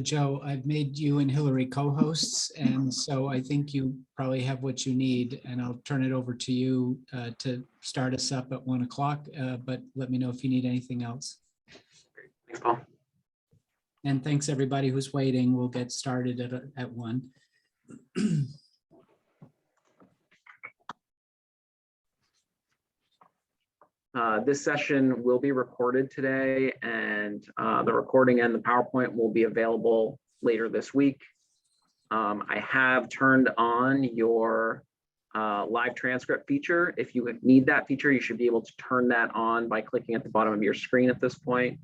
Joe, I've made you and Hillary co-hosts, and so I think you probably have what you need, and I'll turn it over to you to start us up at 1 o'clock, but let me know if you need anything else. Great. Thanks, Paul. And thanks everybody who's waiting. We'll get started at 1. This session will be recorded today, and the recording and the PowerPoint will be available later this week. I have turned on your live transcript feature. If you need that feature, you should be able to turn that on by clicking at the bottom of your screen at this point.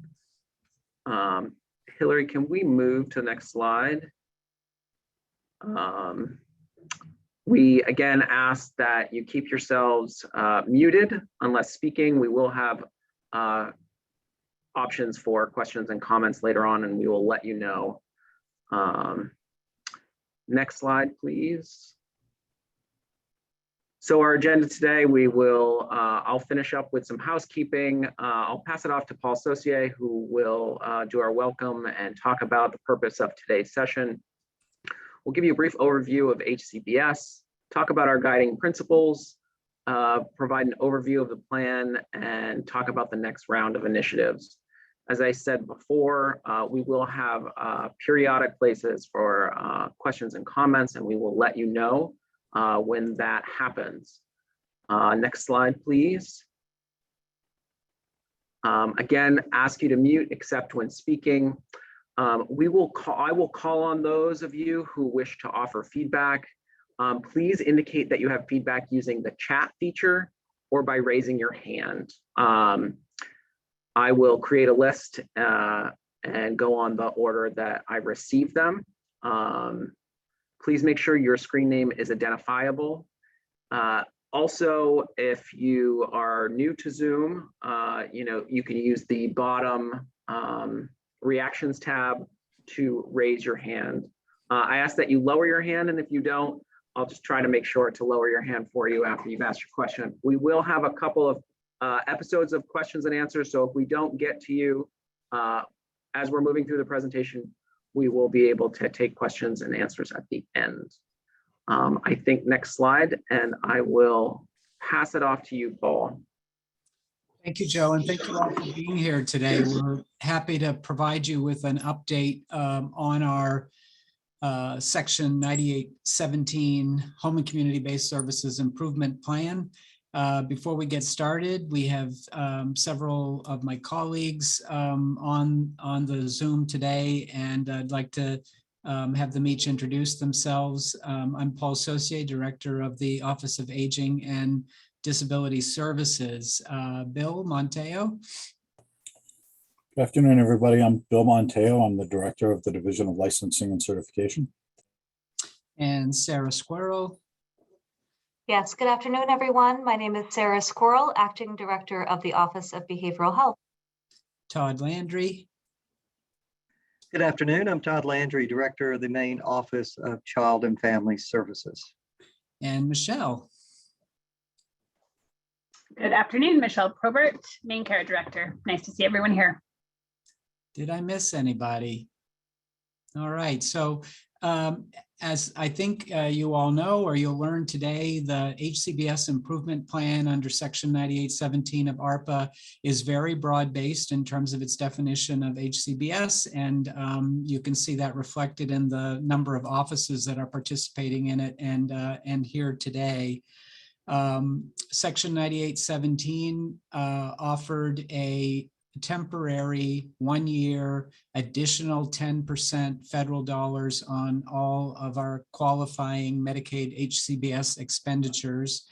Hillary, can we move to the next slide? We again ask that you keep yourselves muted unless speaking. We will have options for questions and comments later on, and we will let you know. Next slide, please. So our agenda today, we will, I'll finish up with some housekeeping. I'll pass it off to Paul Saucier, who will do our welcome and talk about the purpose of today's session. We'll give you a brief overview of Hcbs, talk about our guiding principles, provide an overview of the plan, and talk about the next round of initiatives. As I said before, we will have periodic places for questions and comments, and we will let you know when that happens. Next slide, please. Again, ask you to mute except when speaking. I will call on those of you who wish to offer feedback. Please indicate that you have feedback using the chat feature or by raising your hand. I will create a list and go on the order that I received them. Please make sure your screen name is identifiable. Also, if you are new to Zoom, you can use the bottom reactions tab to raise your hand. I ask that you lower your hand, and if you don't, I'll just try to make sure to lower your hand for you after you've asked your question. We will have a couple of episodes of questions and answers, so if we don't get to you as we're moving through the presentation, we will be able to take questions and answers at the end. I think next slide, and I will pass it off to you, Paul. Thank you, Joe, and thank you all for being here today. We're happy to provide you with an update on our Section 9817 Home and Community-Based Services Improvement Plan. Before we get started, we have several of my colleagues on the Zoom today, and I'd like to have them each introduce themselves. I'm Paul Saucier, Director of the Office of Aging and Disability Services. Bill Monteo. Good afternoon, everybody. I'm Bill Monteo. I'm the Director of the Division of Licensing and Certification. And Sarah Squirrel. Yes, good afternoon, everyone. My name is Sarah Squirrel, Acting Director of the Office of Behavioral Health. Todd Landry. Good afternoon. I'm Todd Landry, Director of the Maine Office of Child and Family Services. And Michelle. Good afternoon, Michelle Probert, Maine Care Director. Nice to see everyone here. Did I miss anybody? All right, so as I think you all know, or you'll learn today, the Hcbs improvement plan under Section 9817 of ARPA is very broad-based in terms of its definition of Hcbs, and you can see that reflected in the number of offices that are participating in it and here today. Section 9817 offered a temporary 1-year additional 10% federal dollars on all of our qualifying Medicaid Hcbs expenditures.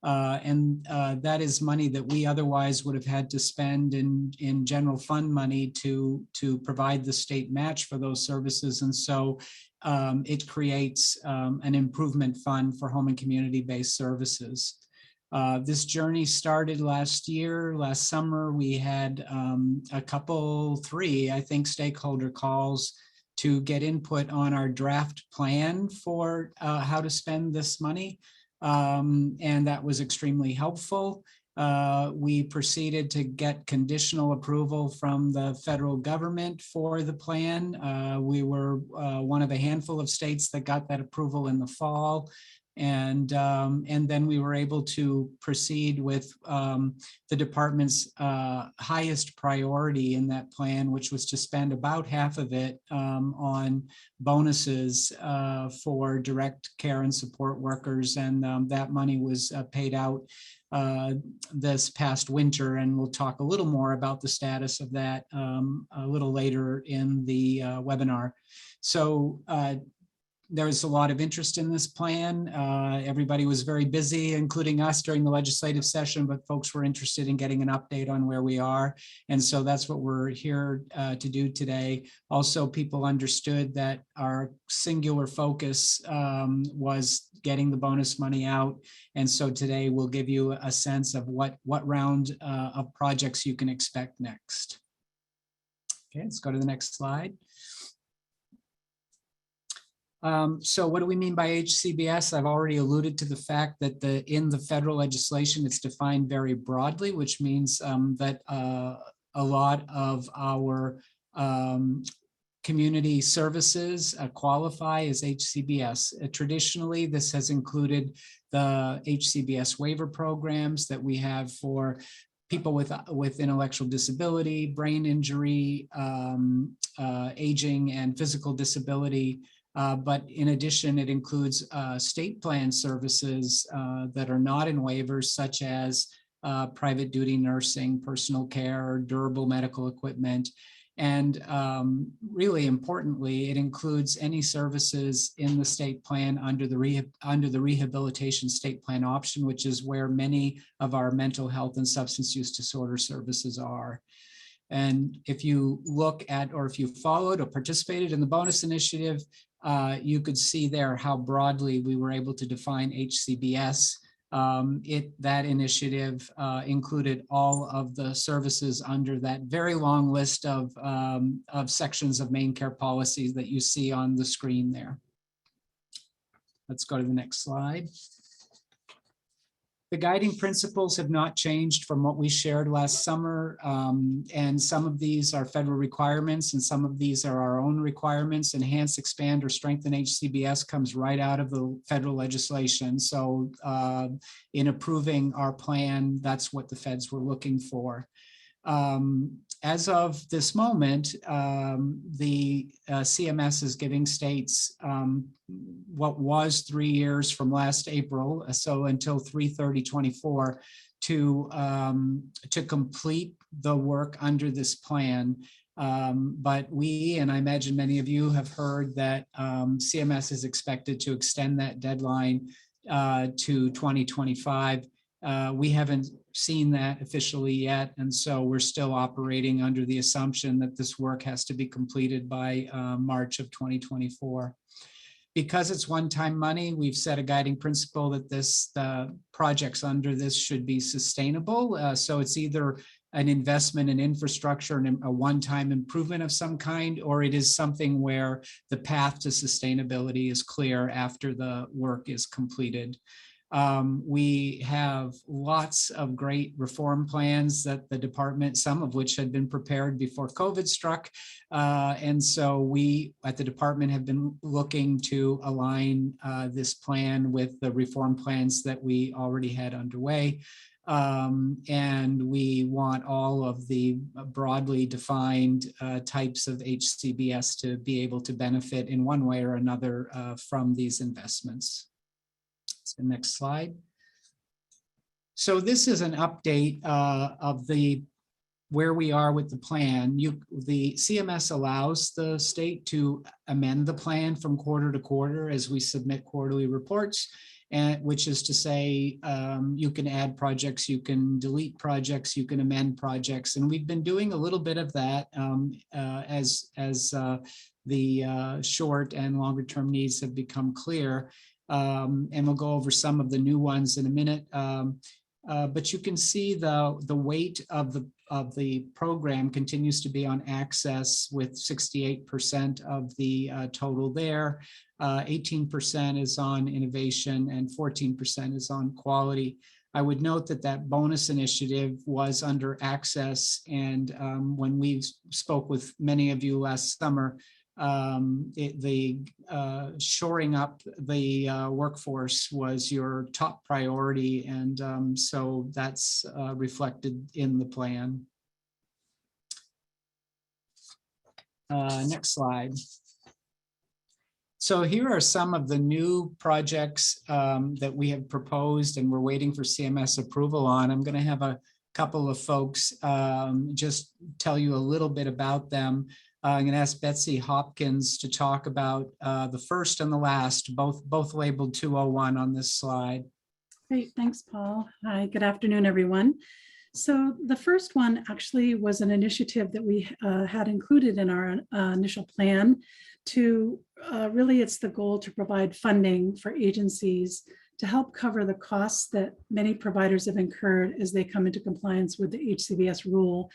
That is money that we otherwise would have had to spend in general fund money to provide the state match for those services. And so it creates an improvement fund for home and community-based services. This journey started last summer. We had three, I think, stakeholder calls to get input on our draft plan for how to spend this money. And that was extremely helpful. we proceeded to get conditional approval from the federal government for the plan. We were one of a handful of states that got that approval in the fall. And then we were able to proceed with the department's highest priority in that plan, which was to spend about half of it on bonuses for direct care and support workers. And that money was paid out this past winter. And we'll talk a little more about the status of that a little later in the webinar. So there was a lot of interest in this plan. Everybody was very busy, including us during the legislative session, but folks were interested in getting an update on where we are. And so that's what we're here to do today. Also, people understood that our singular focus was getting the bonus money out. And so today we'll give you a sense of what round of projects you can expect next. Okay, let's go to the next slide. So what do we mean by HCBS? I've already alluded to the fact that in the federal legislation, it's defined very broadly, which means that a lot of our community services qualify as HCBS. Traditionally, this has included the HCBS waiver programs that we have for people with intellectual disability, brain injury, aging, and physical disability. But in addition, it includes state plan services that are not in waivers, such as private duty nursing, personal care, durable medical equipment. And really importantly, it includes any services in the state plan under the rehabilitation state plan option, which is where many of our mental health and substance use disorder services are. And if you look at, or if you followed or participated in the bonus initiative, you could see there how broadly we were able to define HCBS. That initiative included all of the services under that very long list of sections of Maine care policies that you see on the screen there. Let's go to the next slide. The guiding principles have not changed from what we shared last summer, and some of these are federal requirements and some of these are our own requirements. Enhance, expand, or strengthen HCBS comes right out of the federal legislation. So in approving our plan, that's what the feds were looking for. As of this moment, the CMS is giving states what was 3 years from last April, so until 3/30/24, to complete the work under this plan. But we, and I imagine many of you have heard that CMS is expected to extend that deadline to 2025. We haven't seen that officially yet, and so we're still operating under the assumption that this work has to be completed by March of 2024. Because it's one-time money, we've set a guiding principle that the projects under this should be sustainable. So it's either an investment in infrastructure and a one-time improvement of some kind, or it is something where the path to sustainability is clear after the work is completed. We have lots of great reform plans that the department, some of which had been prepared before COVID struck. And so we at the department have been looking to align this plan with the reform plans that we already had underway. And we want all of the broadly defined types of HCBS to be able to benefit in one way or another from these investments. So next slide. So this is an update of where we are with the plan. The CMS allows the state to amend the plan from quarter to quarter as we submit quarterly reports, and which is to say you can add projects, you can delete projects, you can amend projects. And we've been doing a little bit of that as the short and longer term needs have become clear. And we'll go over some of the new ones in a minute. But you can see the weight of the program continues to be on access, with 68% of the total there. 18% is on innovation and 14% is on quality. I would note that that bonus initiative was under access. And when we spoke with many of you last summer, the shoring up the workforce was your top priority. And so that's reflected in the plan. Next slide. So here are some of the new projects that we have proposed and we're waiting for CMS approval on. I'm going to have a couple of folks just tell you a little bit about them. I'm going to ask Betsy Hopkins to talk about the first and the last, both labeled 201 on this slide. Great, thanks, Paul. Hi, good afternoon, everyone. So the first one actually was an initiative that we had included in our initial plan to really, it's the goal to provide funding for agencies to help cover the costs that many providers have incurred as they come into compliance with the HCBS rule.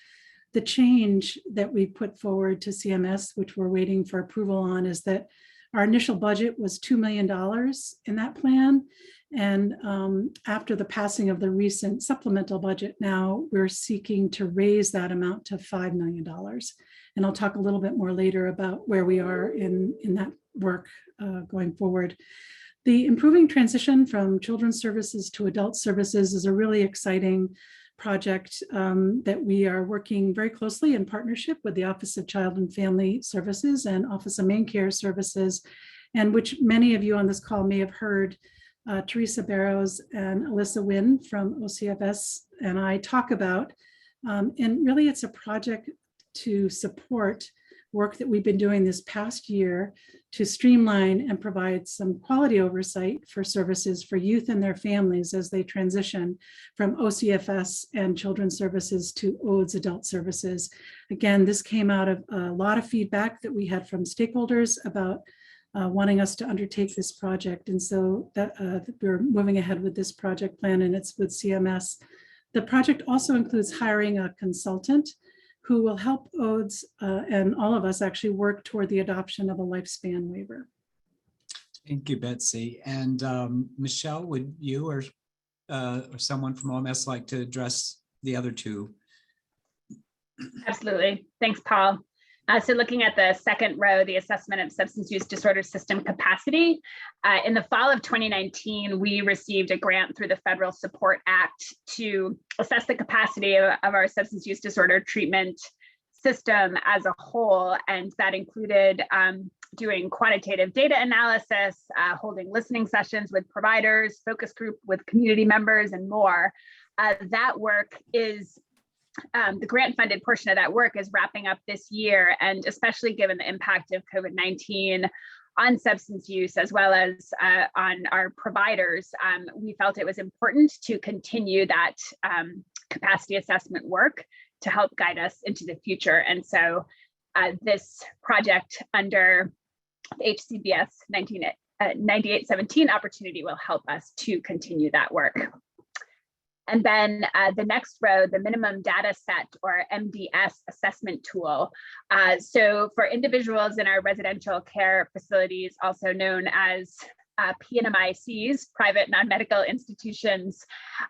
The change that we put forward to CMS, which we're waiting for approval on, is that our initial budget was $2 million in that plan. And after the passing of the recent supplemental budget, now we're seeking to raise that amount to $5 million. And I'll talk a little bit more later about where we are in that work going forward. The improving transition from children's services to adult services is a really exciting project that we are working very closely in partnership with the Office of Child and Family Services and Office of Maine Care Services, and which many of you on this call may have heard Teresa Barrows and Alyssa Wynn from OCFS and I talk about. And really it's a project to support work that we've been doing this past year to streamline and provide some quality oversight for services for youth and their families as they transition from OCFS and children's services to OADS adult services. Again, this came out of a lot of feedback that we had from stakeholders about wanting us to undertake this project. And so that we're moving ahead with this project plan, and it's with CMS. The project also includes hiring a consultant who will help OADS and all of us actually work toward the adoption of a lifespan waiver. Thank you, Betsy. And Michelle, would you or someone from OMS like to address the other two? Absolutely. Thanks, Paul. So looking at the second row, the assessment of substance use disorder system capacity, in the fall of 2019, we received a grant through the Federal Support Act to assess the capacity of our substance use disorder treatment system as a whole. And that included doing quantitative data analysis, holding listening sessions with providers, focus group with community members, and more. That work is the grant funded portion of that work is wrapping up this year, and especially given the impact of COVID-19 on substance use as well as on our providers, we felt it was important to continue that capacity assessment work to help guide us into the future. And so this project under the HCBS 9817 opportunity will help us to continue that work. And then the next row, the minimum data set or MDS assessment tool. So for individuals in our residential care facilities, also known as PNMICs, private non-medical institutions,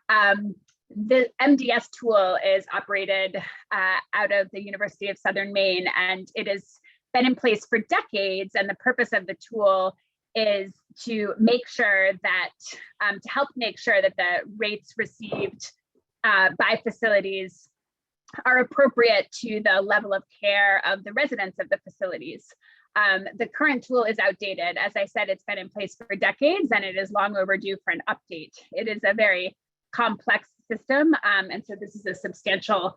the MDS tool is operated out of the University of Southern Maine, and it has been in place for decades. And the purpose of the tool is to make sure that, to help make sure that the rates received by facilities are appropriate to the level of care of the residents of the facilities. The current tool is outdated. As I said, it's been in place for decades and it is long overdue for an update. It is a very complex system. And so this is a substantial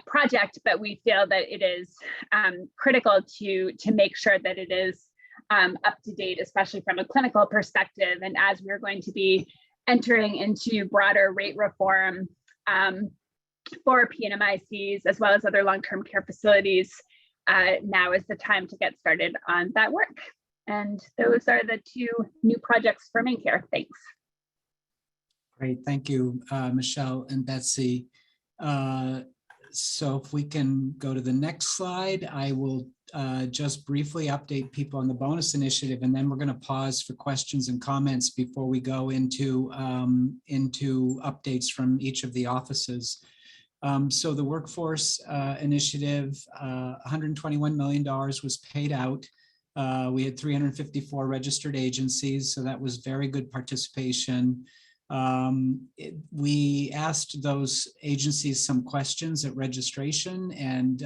project, but we feel that it is critical to make sure that it is up to date, especially from a clinical perspective. And as we're going to be entering into broader rate reform for PNMICs, as well as other long-term care facilities, now is the time to get started on that work. And those are the two new projects for Maine Care. Thanks. Great, thank you, Michelle and Betsy. So if we can go to the next slide, I will just briefly update people on the bonus initiative, and then we're going to pause for questions and comments before we go into updates from each of the offices. So the workforce initiative, $121 million was paid out. We had 354 registered agencies, so that was very good participation. We asked those agencies some questions at registration, and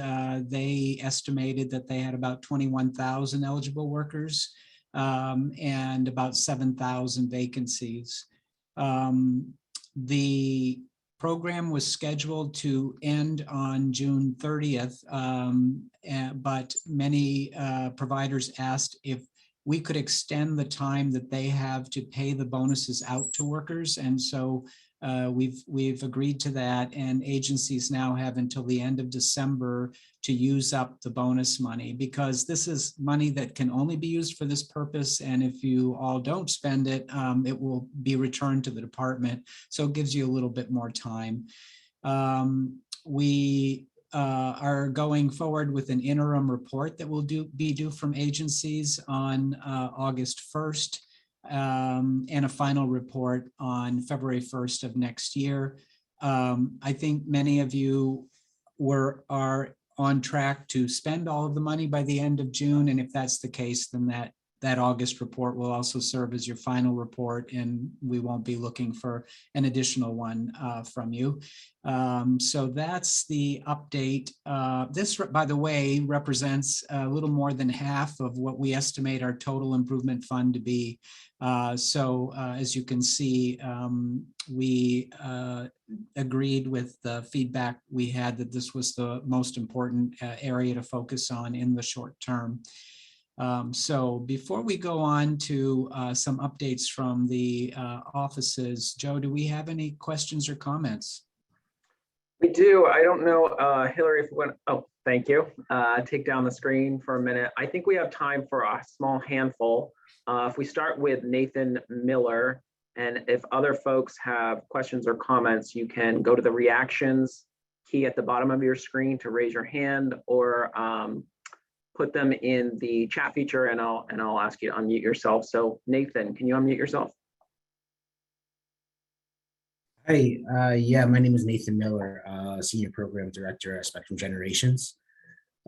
they estimated that they had about 21,000 eligible workers and about 7,000 vacancies. The program was scheduled to end on June 30th, but many providers asked if we could extend the time that they have to pay the bonuses out to workers. And so we've agreed to that, and agencies now have until the end of December to use up the bonus money, because this is money that can only be used for this purpose. And if you all don't spend it, it will be returned to the department. So it gives you a little bit more time. We are going forward with an interim report that will be due from agencies on August 1st, and a final report on February 1st of next year. I think many of you are on track to spend all of the money by the end of June, and if that's the case, then that August report will also serve as your final report, and we won't be looking for an additional one from you. So that's the update. This, by the way, represents a little more than half of what we estimate our total improvement fund to be. So as you can see, we agreed with the feedback we had that this was the most important area to focus on in the short term. So before we go on to some updates from the offices, Joe, do we have any questions or comments? We do. I don't know, Hillary, if we went, oh, thank you. Take down the screen for a minute. I think we have time for a small handful. If we start with Nathan Miller, and if other folks have questions or comments, you can go to the reactions key at the bottom of your screen to raise your hand, or put them in the chat feature, and I'll ask you to unmute yourself. So Nathan, can you unmute yourself? Hi, yeah, my name is Nathan Miller, Senior Program Director at Spectrum Generations.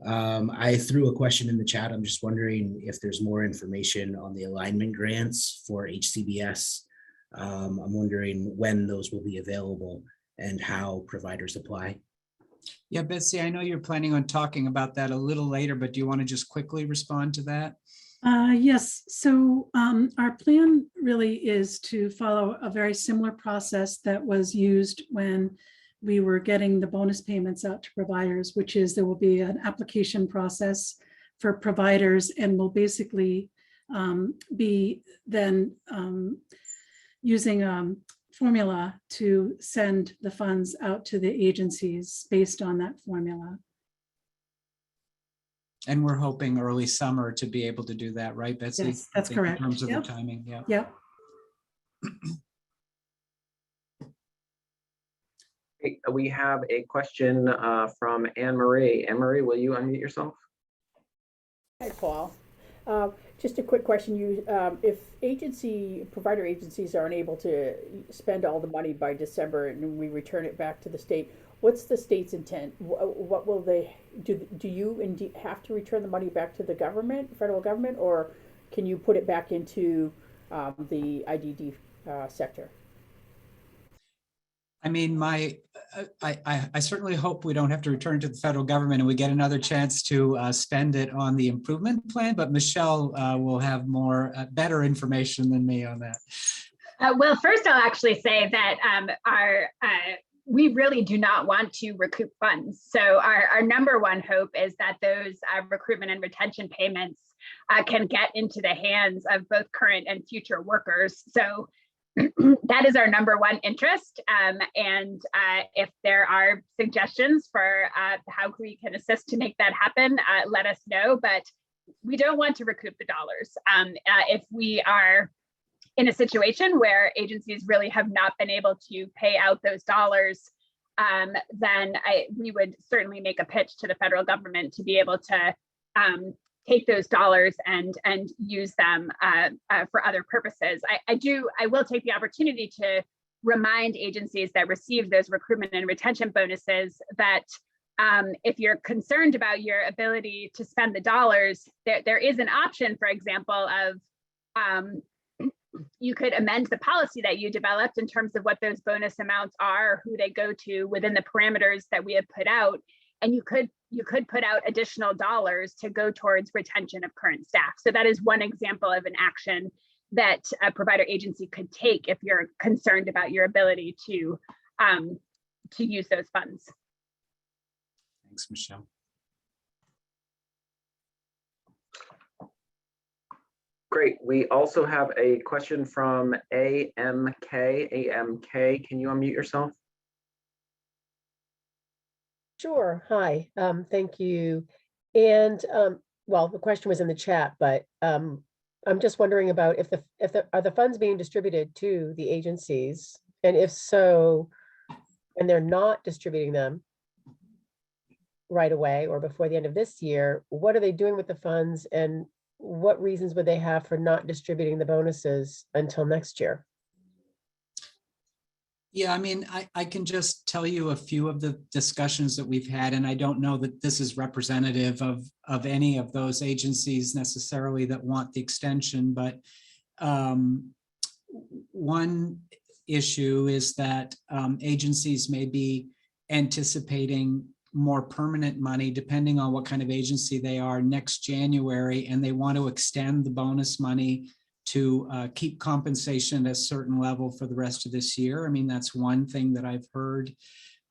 I threw a question in the chat. I'm just wondering if there's more information on the alignment grants for HCBS. I'm wondering when those will be available and how providers apply. Yeah, Betsy, I know you're planning on talking about that a little later, but do you want to just quickly respond to that? Yes, so our plan really is to follow a very similar process that was used when we were getting the bonus payments out to providers, which is there will be an application process for providers, and we'll basically be then using formula to send the funds out to the agencies based on that formula. And we're hoping early summer to be able to do that, right, Betsy? Yes, that's correct. In terms of Yep. the timing, yeah. Yep. We have a question from Anne Marie. Anne Marie, will you unmute yourself? Hi, Paul. Just a quick question. If provider agencies are unable to spend all the money by December and we return it back to the state, what's the state's intent? What will they do? Do you indeed have to return the money back to the government, federal government, or can you put it back into the IDD sector? I mean, I certainly hope we don't have to return to the federal government and we get another chance to spend it on the improvement plan, but Michelle will have better information than me on that. Well, first I'll actually say that we really do not want to recoup funds. So our number one hope is that those recruitment and retention payments can get into the hands of both current and future workers. So that is our number one interest. And if there are suggestions for how we can assist to make that happen, let us know, but we don't want to recoup the dollars. If we are in a situation where agencies really have not been able to pay out those dollars then we would certainly make a pitch to the federal government to be able to take those dollars and use them for other purposes. I will take the opportunity to remind agencies that receive those recruitment and retention bonuses that if you're concerned about your ability to spend the dollars, there is an option, for example, of you could amend the policy that you developed in terms of what those bonus amounts are, who they go to within the parameters that we have put out. And you could put out additional dollars to go towards retention of current staff. So that is one example of an action that a provider agency could take if you're concerned about your ability to use those funds. Thanks, Michelle. Great. We also have a question from AMK. AMK, can you unmute yourself? Sure. Hi. Thank you. And well, the question was in the chat, but I'm just wondering about if are the funds being distributed to the agencies, and if so, and they're not distributing them right away or before the end of this year, what are they doing with the funds, and what reasons would they have for not distributing the bonuses until next year? Yeah, I mean, I can just tell you a few of the discussions that we've had, and I don't know that this is representative of any of those agencies necessarily that want the extension, but one issue is that agencies may be anticipating more permanent money, depending on what kind of agency they are, next January, and they want to extend the bonus money to keep compensation at a certain level for the rest of this year. I mean, that's one thing that I've heard.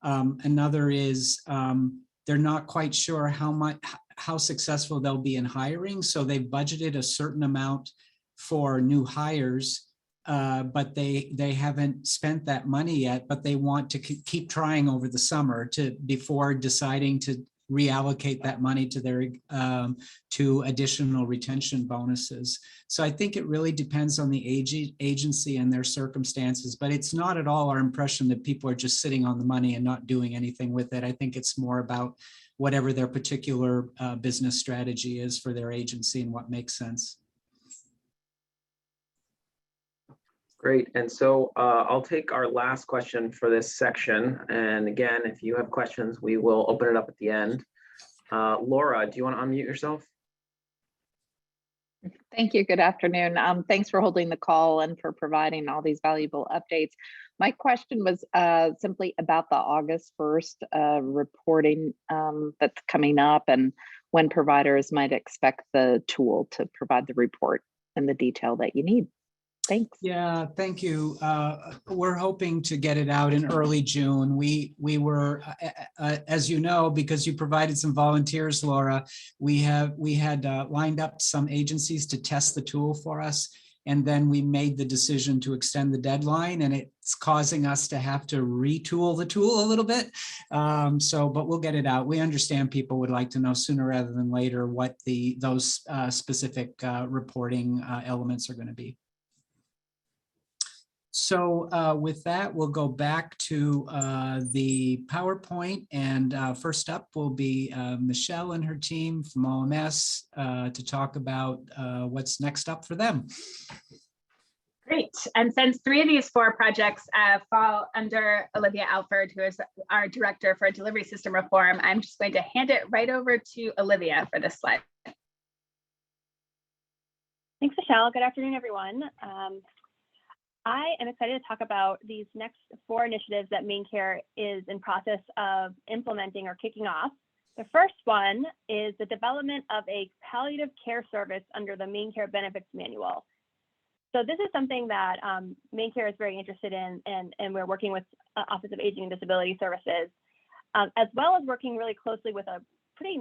Another is they're not quite sure how successful they'll be in hiring. So they've budgeted a certain amount for new hires, but they haven't spent that money yet, but they want to keep trying over the summer before deciding to reallocate that money to their to additional retention bonuses. So I think it really depends on the agency and their circumstances, but it's not at all our impression that people are just sitting on the money and not doing anything with it. I think it's more about whatever their particular business strategy is for their agency and what makes sense. Great. And so I'll take our last question for this section. And again, if you have questions, we will open it up at the end. Laura, do you want to unmute yourself? Thank you. Good afternoon. Thanks for holding the call and for providing all these valuable updates. My question was simply about the August 1st reporting that's coming up, and when providers might expect the tool to provide the report and the detail that you need. Thanks. Yeah, thank you. We're hoping to get it out in early June. We were, as you know, because you provided some volunteers, Laura, we had lined up some agencies to test the tool for us. And then we made the decision to extend the deadline, and it's causing us to have to retool the tool a little bit. But we'll get it out. We understand people would like to know sooner rather than later what those specific reporting elements are going to be. So with that, we'll go back to the PowerPoint, and first up will be Michelle and her team from OMS to talk about what's next up for them. Great. And since 3 of these 4 projects fall under Olivia Alford, who is our Director for Delivery System Reform, I'm just going to hand it right over to Olivia for this slide. Thanks, Michelle. Good afternoon, everyone. I am excited to talk about these next 4 initiatives that MaineCare is in process of implementing or kicking off. The first one is the development of a palliative care service under the MaineCare Benefits Manual. So this is something that MaineCare is very interested in, and we're working with Office of Aging and Disability Services, as well as working really closely with a pretty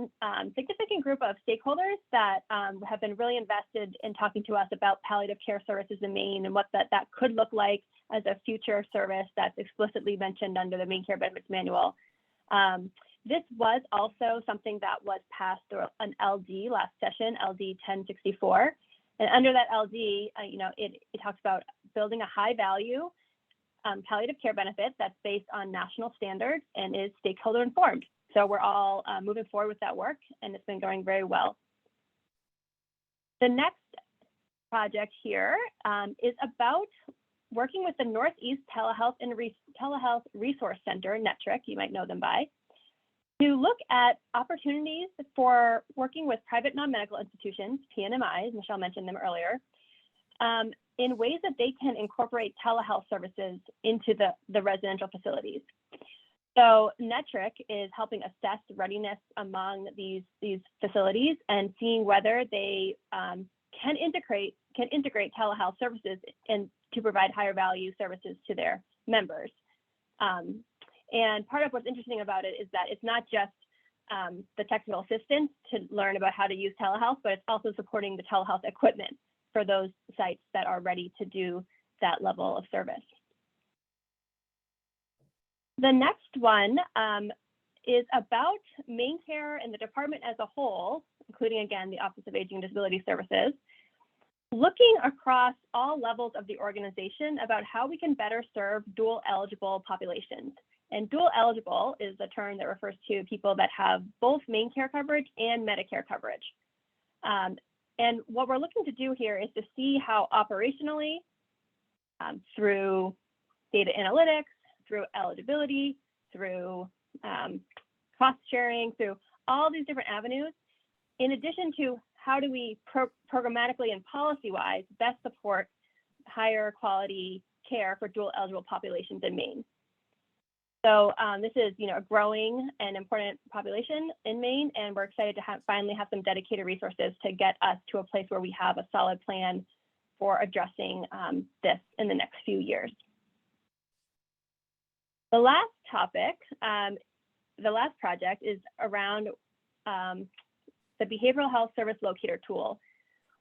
significant group of stakeholders that have been really invested in talking to us about palliative care services in Maine and what that could look like as a future service that's explicitly mentioned under the MaineCare Benefits Manual. This was also something that was passed through an LD last session, LD 1064. And under that LD, it talks about building a high value, palliative care benefit that's based on national standards and is stakeholder informed. So we're all moving forward with that work, and it's been going very well. The next project here is about working with the Northeast Telehealth and Telehealth Resource Center, NETRIC, you might know them by, to look at opportunities for working with private non-medical institutions, PNMIs, Michelle mentioned them earlier, in ways that they can incorporate telehealth services into the residential facilities. So NETRIC is helping assess readiness among these facilities and seeing whether they can integrate telehealth services and to provide higher value services to their members. And part of what's interesting about it is that it's not just the technical assistance to learn about how to use telehealth, but it's also supporting the telehealth equipment for those sites that are ready to do that level of service. The next one is about Maine Care and the department as a whole, including, again, the Office of Aging and Disability Services, looking across all levels of the organization about how we can better serve dual eligible populations. And dual eligible is a term that refers to people that have both Maine Care coverage and Medicare coverage. And what we're looking to do here is to see how operationally, through data analytics, through eligibility, through cost sharing, through all these different avenues, in addition to how do we programmatically and policy-wise best support higher quality care for dual eligible populations in Maine. So this is, a growing and important population in Maine, and we're excited to finally have some dedicated resources to get us to a place where we have a solid plan for addressing this in the next few years. The last topic, the last project is around the Behavioral Health Service Locator tool,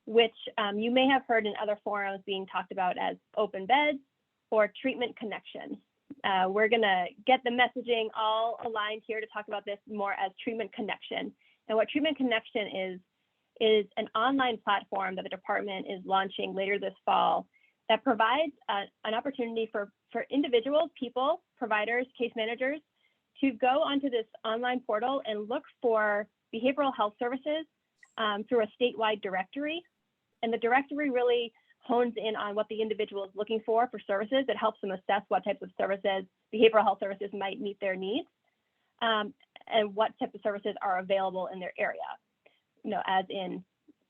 which you may have heard in other forums being talked about as open beds or treatment connection. We're gonna get the messaging all aligned here to talk about this more as treatment connection. And what treatment connection is an online platform that the department is launching later this fall that provides an opportunity for individuals, people, providers, case managers to go onto this online portal and look for behavioral health services through a statewide directory. And the directory really hones in on what the individual is looking for services. It helps them assess what types of services, behavioral health services might meet their needs, and what types of services are available in their area. As in,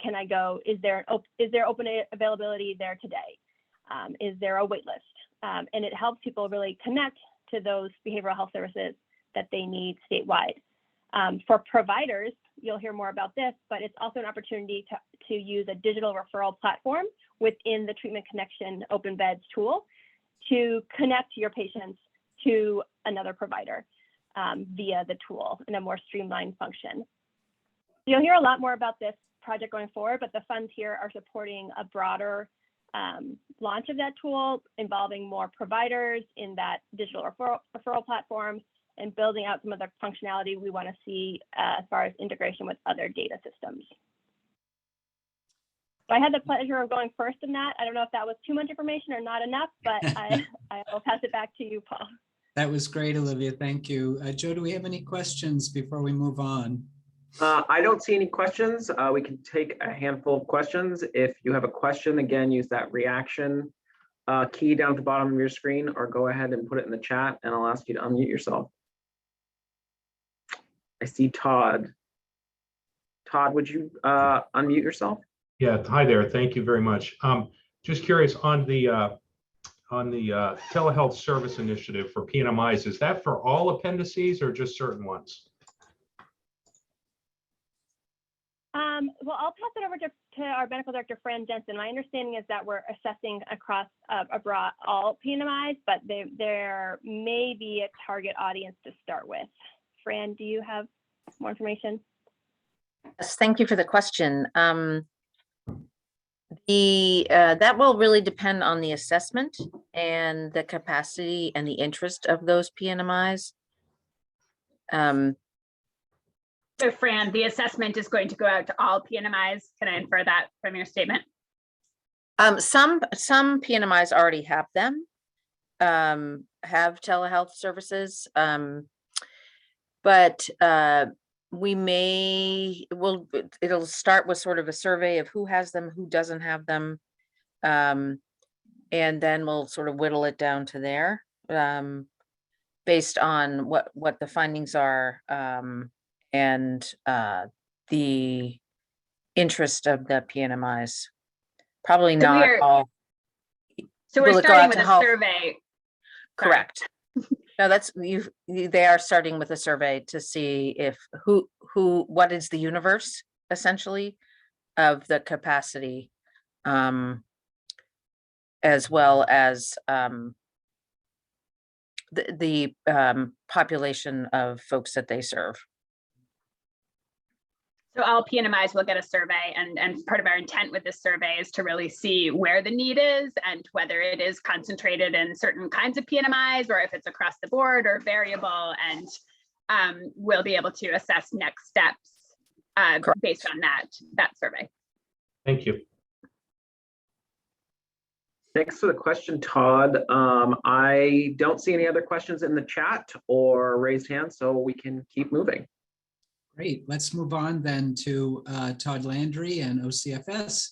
can I go, is there open availability there today? Is there a wait list? And it helps people really connect to those behavioral health services that they need statewide. For providers, you'll hear more about this, but it's also an opportunity to use a digital referral platform within the Treatment Connection Open Beds tool to connect your patients to another provider via the tool in a more streamlined function. You'll hear a lot more about this project going forward, but the funds here are supporting a broader launch of that tool involving more providers in that digital referral platform and building out some of the functionality we want to see as far as integration with other data systems. So I had the pleasure of going first in that. I don't know if that was too much information or not enough, but I will pass it back to you, Paul. That was great, Olivia. Thank you. Joe, do we have any questions before we move on? I don't see any questions. We can take a handful of questions. If you have a question, again, use that reaction key down at the bottom of your screen, or go ahead and put it in the chat and I'll ask you to unmute yourself. I see Todd. Todd, would you unmute yourself? Yeah, hi there. Thank you very much. Just curious on the telehealth service initiative for PNMIs, is that for all appendices or just certain ones? Well, I'll pass it over to our medical director, Fran Jensen. My understanding is that we're assessing across abroad all PNMIs, but there may be a target audience to start with. Fran, do you have more information? Yes, thank you for the question. That will really depend on the assessment and the capacity and the interest of those PNMIs. So Fran, the assessment is going to go out to all PNMIs. Can I infer that from your statement? Some PNMIs already have them. have telehealth services. But it'll start with sort of a survey of who has them, who doesn't have them. And then we'll sort of whittle it down to there, based on what the findings are, and the interest of the PNMIs. Probably So not all. So we're Will it go starting out with to a how- survey. Correct. No, they are starting with a survey to see if what is the universe essentially of the capacity, as well as the population of folks that they serve. So all PNMIs will get a survey, and part of our intent with this survey is to really see where the need is and whether it is concentrated in certain kinds of PNMIs or if it's across the board or variable, and we'll be able to assess next steps based on that survey. Thank you. Thanks for the question, Todd. I don't see any other questions in the chat or raised hands, so we can keep moving. Great. Let's move on then to Todd Landry and OCFS.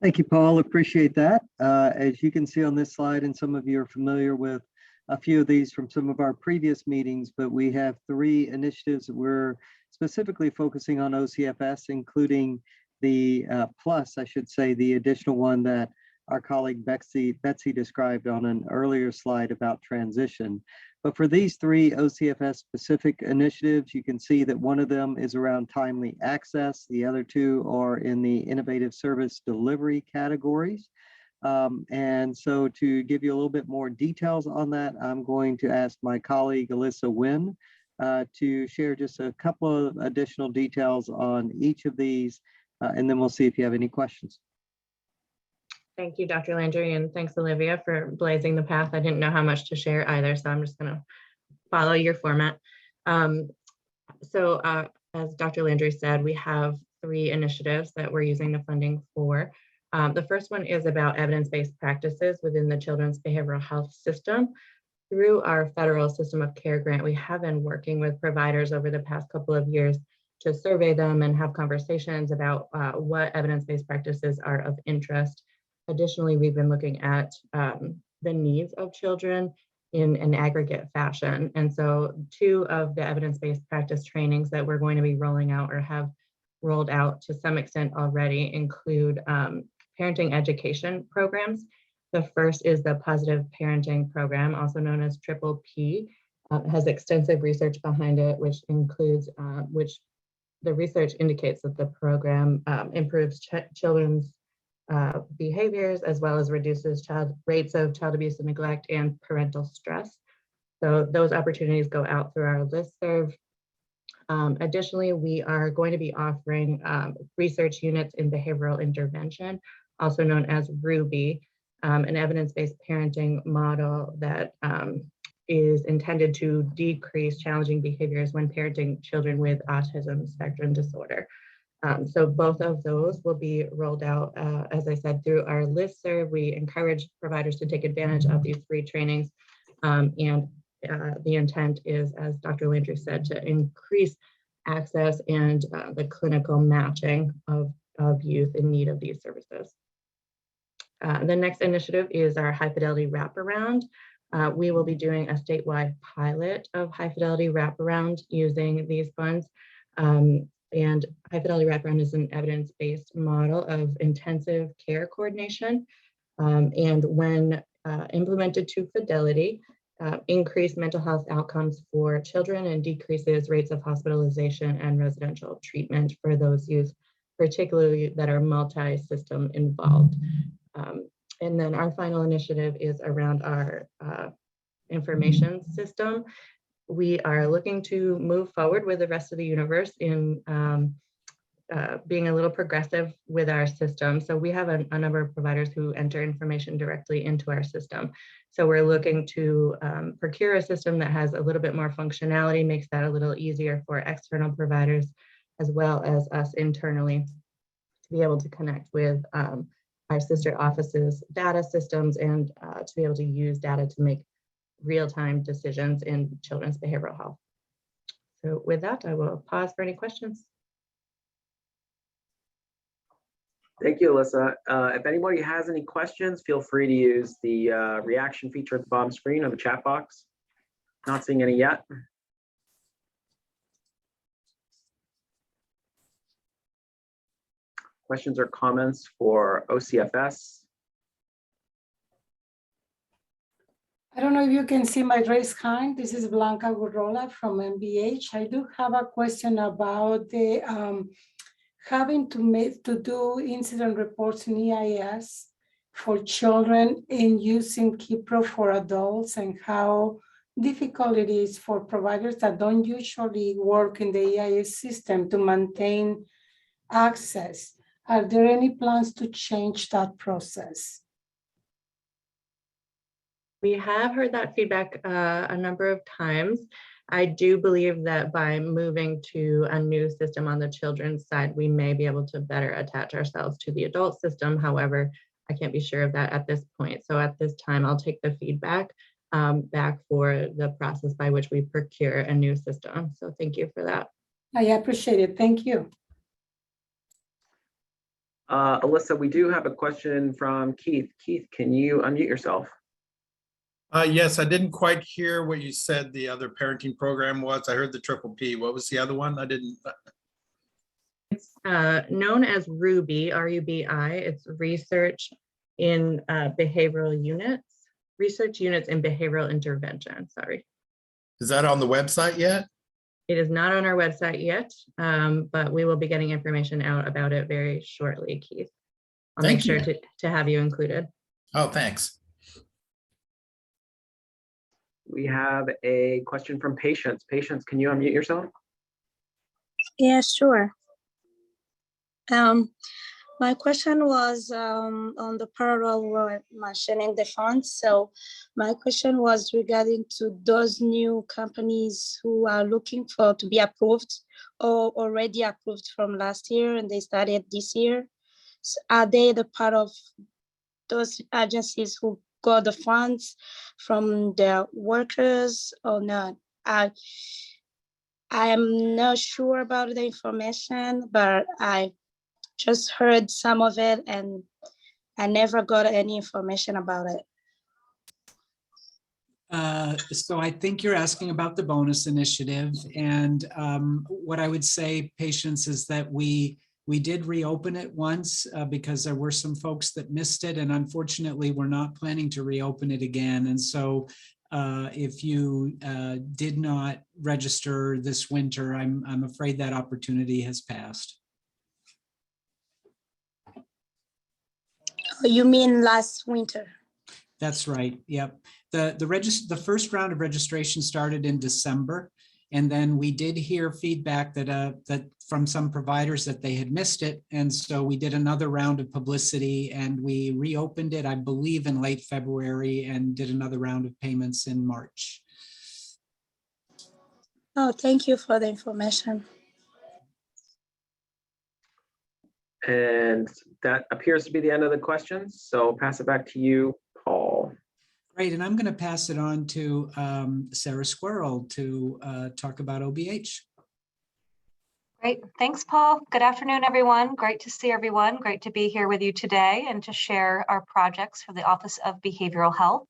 Thank you, Paul. Appreciate that. As you can see on this slide, and some of you are familiar with a few of these from some of our previous meetings, but we have 3 initiatives that we're specifically focusing on OCFS, including the plus, I should say, the additional one that our colleague Betsy described on an earlier slide about transition. But for these 3 OCFS specific initiatives, you can see that one of them is around timely access. The other 2 are in the innovative service delivery categories. And so to give you a little bit more details on that, I'm going to ask my colleague Alyssa Wynn to share just a couple of additional details on each of these, and then we'll see if you have any questions. Thank you, Dr. Landry, and thanks, Olivia, for blazing the path. I didn't know how much to share either, so I'm just going to follow your format. As Dr. Landry said, we have 3 initiatives that we're using the funding for. The first one is about evidence-based practices within the children's behavioral health system. Through our federal system of care grant, we have been working with providers over the past couple of years to survey them and have conversations about what evidence-based practices are of interest. Additionally, we've been looking at the needs of children in an aggregate fashion. And so 2 of the evidence-based practice trainings that we're going to be rolling out or have rolled out to some extent already include parenting education programs. The first is the Positive Parenting Program, also known as Triple P. Has extensive research behind it, which includes, the research indicates that the program improves children's behaviors, as well as reduces rates of child abuse and neglect and parental stress. So those opportunities go out through our listserv. Additionally, we are going to be offering research units in behavioral intervention, also known as RUBY, an evidence-based parenting model that is intended to decrease challenging behaviors when parenting children with autism spectrum disorder. So both of those will be rolled out, as I said, through our listserv. We encourage providers to take advantage of these free trainings. And the intent is, as Dr. Landry said, to increase access and the clinical matching of youth in need of these services. The next initiative is our high fidelity wraparound. We will be doing a statewide pilot of high fidelity wraparound using these funds. And high fidelity wraparound is an evidence-based model of intensive care coordination. And when implemented to fidelity, increase mental health outcomes for children and decreases rates of hospitalization and residential treatment for those youth, particularly that are multi-system involved. And then our final initiative is around our information system. We are looking to move forward with the rest of the universe in being a little progressive with our system. So we have a number of providers who enter information directly into our system. So we're looking to procure a system that has a little bit more functionality, makes that a little easier for external providers, as well as us internally, to be able to connect with our sister offices' data systems and to be able to use data to make real-time decisions in children's behavioral health. So with that, I will pause for any questions. Thank you, Alyssa. If anybody has any questions, feel free to use the reaction feature at the bottom screen of the chat box. Not seeing any yet. Questions or comments for OCFS? I don't know if you can see my raised hand. This is Blanca Gurrola from MBH. I do have a question about the having to do incident reports in EIS for children and using KeyPro for adults, and how difficult it is for providers that don't usually work in the EIS system to maintain access. Are there any plans to change that process? We have heard that feedback a number of times. I do believe that by moving to a new system on the children's side, we may be able to better attach ourselves to the adult system. However, I can't be sure of that at this point. So at this time, I'll take the feedback back for the process by which we procure a new system. So thank you for that. I appreciate it. Thank you. Alyssa, we do have a question from Keith. Keith, can you unmute yourself? Yes, I didn't quite hear what you said the other parenting program was. I heard the triple P. What was the other one? I didn't. It's known as RUBI, R-U-B-I. It's research in behavioral units, research units in behavioral intervention, sorry. Is that on the website yet? It is not on our website yet, but we will be getting information out about it very shortly, Keith. I'll make sure to have you included. Oh, thanks. We have a question from Patience. Patience, can you unmute yourself? Yeah, sure. My question was on the parallel we're mentioning the funds. So my question was regarding to those new companies who are looking for to be approved or already approved from last year and they started this year. So are they the part of those agencies who got the funds from their workers or not? I am not sure about the information, but I just heard some of it and I never got any information about it. So I think you're asking about the bonus initiative, and what I would say, Patience, is that we did reopen it once because there were some folks that missed it, and unfortunately we're not planning to reopen it again. And so if you did not register this winter, I'm afraid that opportunity has passed. You mean last winter? That's right. Yep. The first round of registration started in December, and then we did hear feedback that from some providers that they had missed it, and so we did another round of publicity and we reopened it, I believe, in late February, and did another round of payments in March. Oh, thank you for the information. And that appears to be the end of the questions. So I'll pass it back to you, Paul. Great, and I'm going to pass it on to Sarah Squirrel to talk about OBH. Great, thanks, Paul. Good afternoon, everyone. Great to see everyone. Great to be here with you today and to share our projects for the Office of Behavioral Health.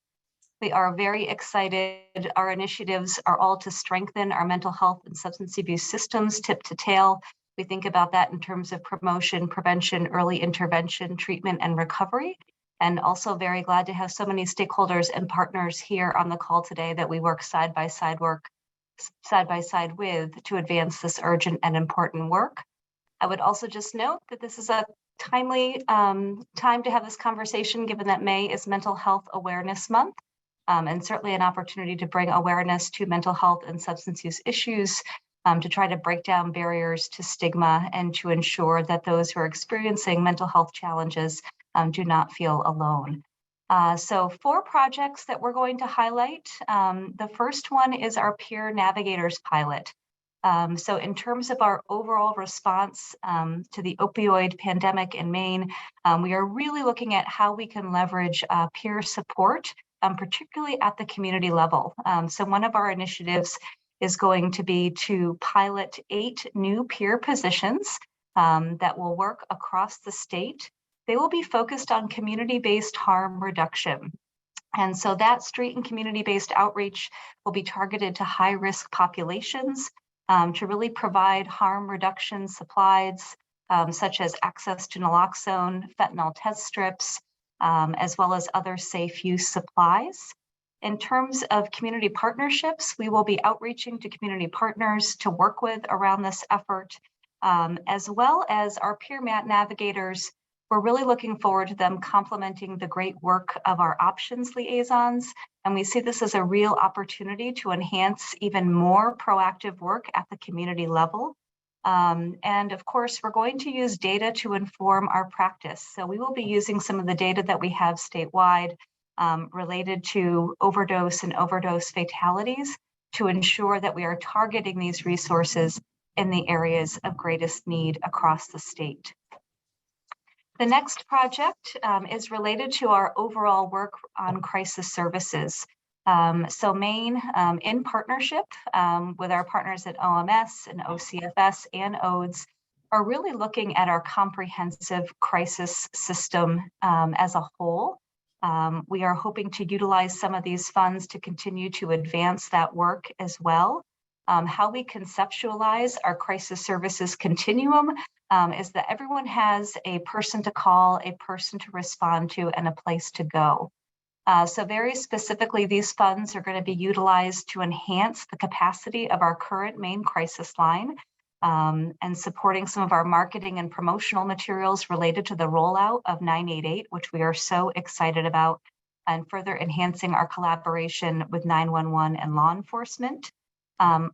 We are very excited. Our initiatives are all to strengthen our mental health and substance abuse systems, tip to tail. We think about that in terms of promotion, prevention, early intervention, treatment, and recovery. And also very glad to have so many stakeholders and partners here on the call today that we work side by side with to advance this urgent and important work. I would also just note that this is a timely time to have this conversation, given that May is Mental Health Awareness Month, and certainly an opportunity to bring awareness to mental health and substance use issues, to try to break down barriers to stigma and to ensure that those who are experiencing mental health challenges do not feel alone. So 4 projects that we're going to highlight. The first one is our Peer Navigators pilot. So in terms of our overall response to the opioid pandemic in Maine, we are really looking at how we can leverage peer support, particularly at the community level. So one of our initiatives is going to be to pilot 8 new peer positions that will work across the state. They will be focused on community-based harm reduction. And so that street and community-based outreach will be targeted to high-risk populations to really provide harm reduction supplies, such as access to naloxone, fentanyl test strips, as well as other safe use supplies. In terms of community partnerships, we will be outreaching to community partners to work with around this effort, as well as our peer navigators. We're really looking forward to them complementing the great work of our options liaisons. And we see this as a real opportunity to enhance even more proactive work at the community level. And of course, we're going to use data to inform our practice. So we will be using some of the data that we have statewide related to overdose and overdose fatalities to ensure that we are targeting these resources in the areas of greatest need across the state. The next project is related to our overall work on crisis services. So Maine, in partnership with our partners at OMS and OCFS and ODES, are really looking at our comprehensive crisis system as a whole. We are hoping to utilize some of these funds to continue to advance that work as well. How we conceptualize our crisis services continuum is that everyone has a person to call, a person to respond to, and a place to go. So very specifically, these funds are going to be utilized to enhance the capacity of our current Maine crisis line and supporting some of our marketing and promotional materials related to the rollout of 988, which we are so excited about, and further enhancing our collaboration with 911 and law enforcement.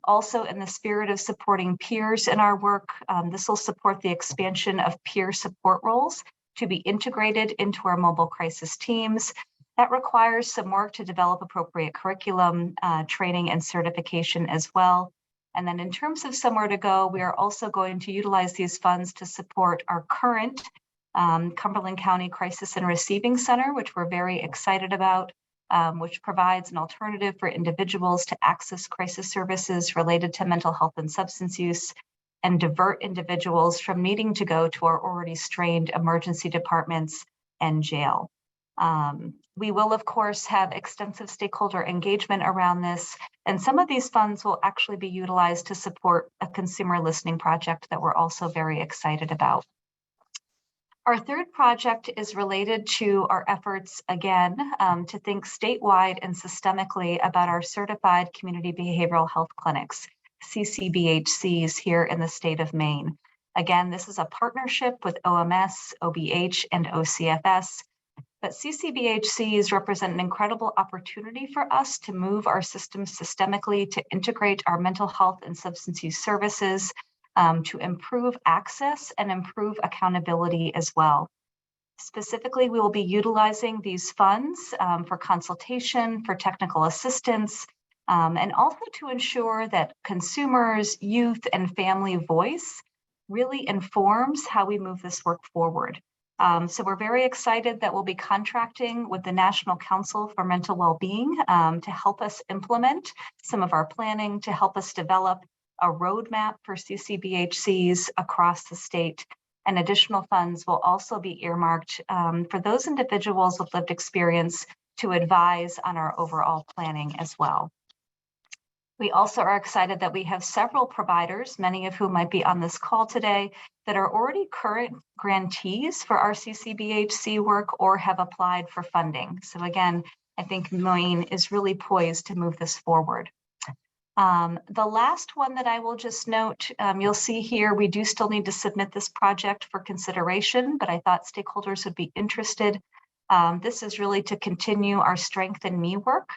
Also, in the spirit of supporting peers in our work, this will support the expansion of peer support roles to be integrated into our mobile crisis teams. That requires some work to develop appropriate curriculum, training, and certification as well. And then in terms of somewhere to go, we are also going to utilize these funds to support our current Cumberland County Crisis and Receiving Center, which we're very excited about, which provides an alternative for individuals to access crisis services related to mental health and substance use and divert individuals from needing to go to our already strained emergency departments and jail. We will, of course, have extensive stakeholder engagement around this, and some of these funds will actually be utilized to support a consumer listening project that we're also very excited about. Our third project is related to our efforts, again, to think statewide and systemically about our certified community behavioral health clinics, CCBHCs, here in the state of Maine. Again, this is a partnership with OMS, OBH, and OCFS. But CCBHCs represent an incredible opportunity for us to move our systems systemically, to integrate our mental health and substance use services, to improve access and improve accountability as well. Specifically, we will be utilizing these funds for consultation, for technical assistance, and also to ensure that consumers, youth, and family voice really informs how we move this work forward. So we're very excited that we'll be contracting with the National Council for Mental Wellbeing to help us implement some of our planning, to help us develop a roadmap for CCBHCs across the state. And additional funds will also be earmarked for those individuals with lived experience to advise on our overall planning as well. We also are excited that we have several providers, many of whom might be on this call today, that are already current grantees for our CCBHC work or have applied for funding. So again, I think Maine is really poised to move this forward. The last one that I will just note, you'll see here, we do still need to submit this project for consideration, but I thought stakeholders would be interested. This is really to continue our Strengthen Me work.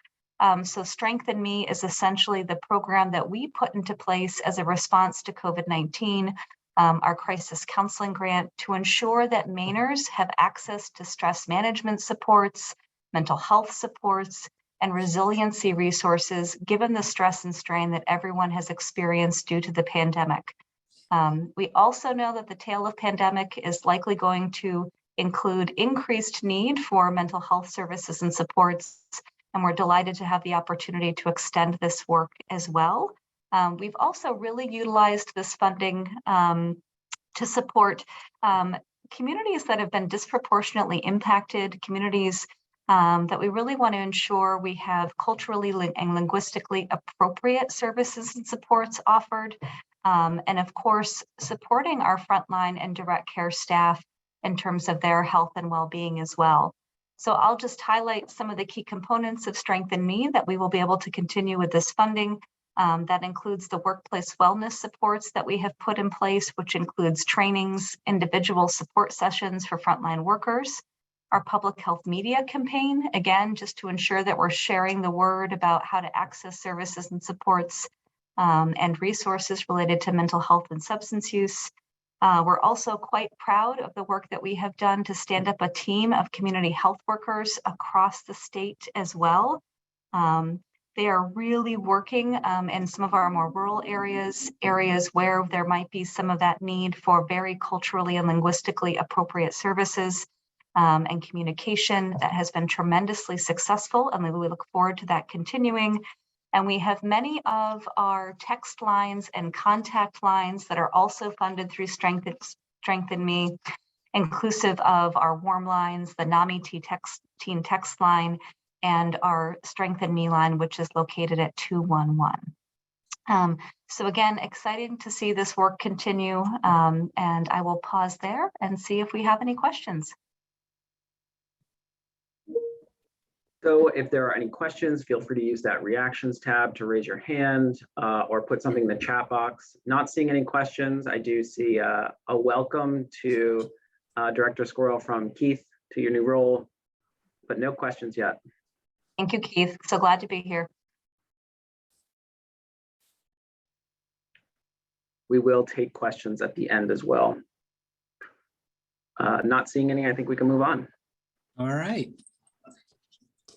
So Strengthen Me is essentially the program that we put into place as a response to COVID-19, our crisis counseling grant, to ensure that Mainers have access to stress management supports, mental health supports, and resiliency resources, given the stress and strain that everyone has experienced due to the pandemic. We also know that the tail of pandemic is likely going to include increased need for mental health services and supports, and we're delighted to have the opportunity to extend this work as well. We've also really utilized this funding to support communities that have been disproportionately impacted, communities that we really want to ensure we have culturally and linguistically appropriate services and supports offered. And of course, supporting our frontline and direct care staff in terms of their health and well-being as well. So I'll just highlight some of the key components of Strengthen Me that we will be able to continue with this funding. That includes the workplace wellness supports that we have put in place, which includes trainings, individual support sessions for frontline workers, our public health media campaign, again, just to ensure that we're sharing the word about how to access services and supports and resources related to mental health and substance use. We're also quite proud of the work that we have done to stand up a team of community health workers across the state as well. They are really working in some of our more rural areas where there might be some of that need for very culturally and linguistically appropriate services and communication. That has been tremendously successful, and we look forward to that continuing. And we have many of our text lines and contact lines that are also funded through Strengthen Me, inclusive of our warm lines, the NAMI teen text line, and our Strengthen Me line, which is located at 211. So again, exciting to see this work continue, and I will pause there and see if we have any questions. So if there are any questions, feel free to use that reactions tab to raise your hand or put something in the chat box. Not seeing any questions. I do see a welcome to Director Squirrel from Keith to your new role, but no questions yet. Thank you, Keith. So glad to be here. We will take questions at the end as well. Not seeing any, I think we can move on. All right.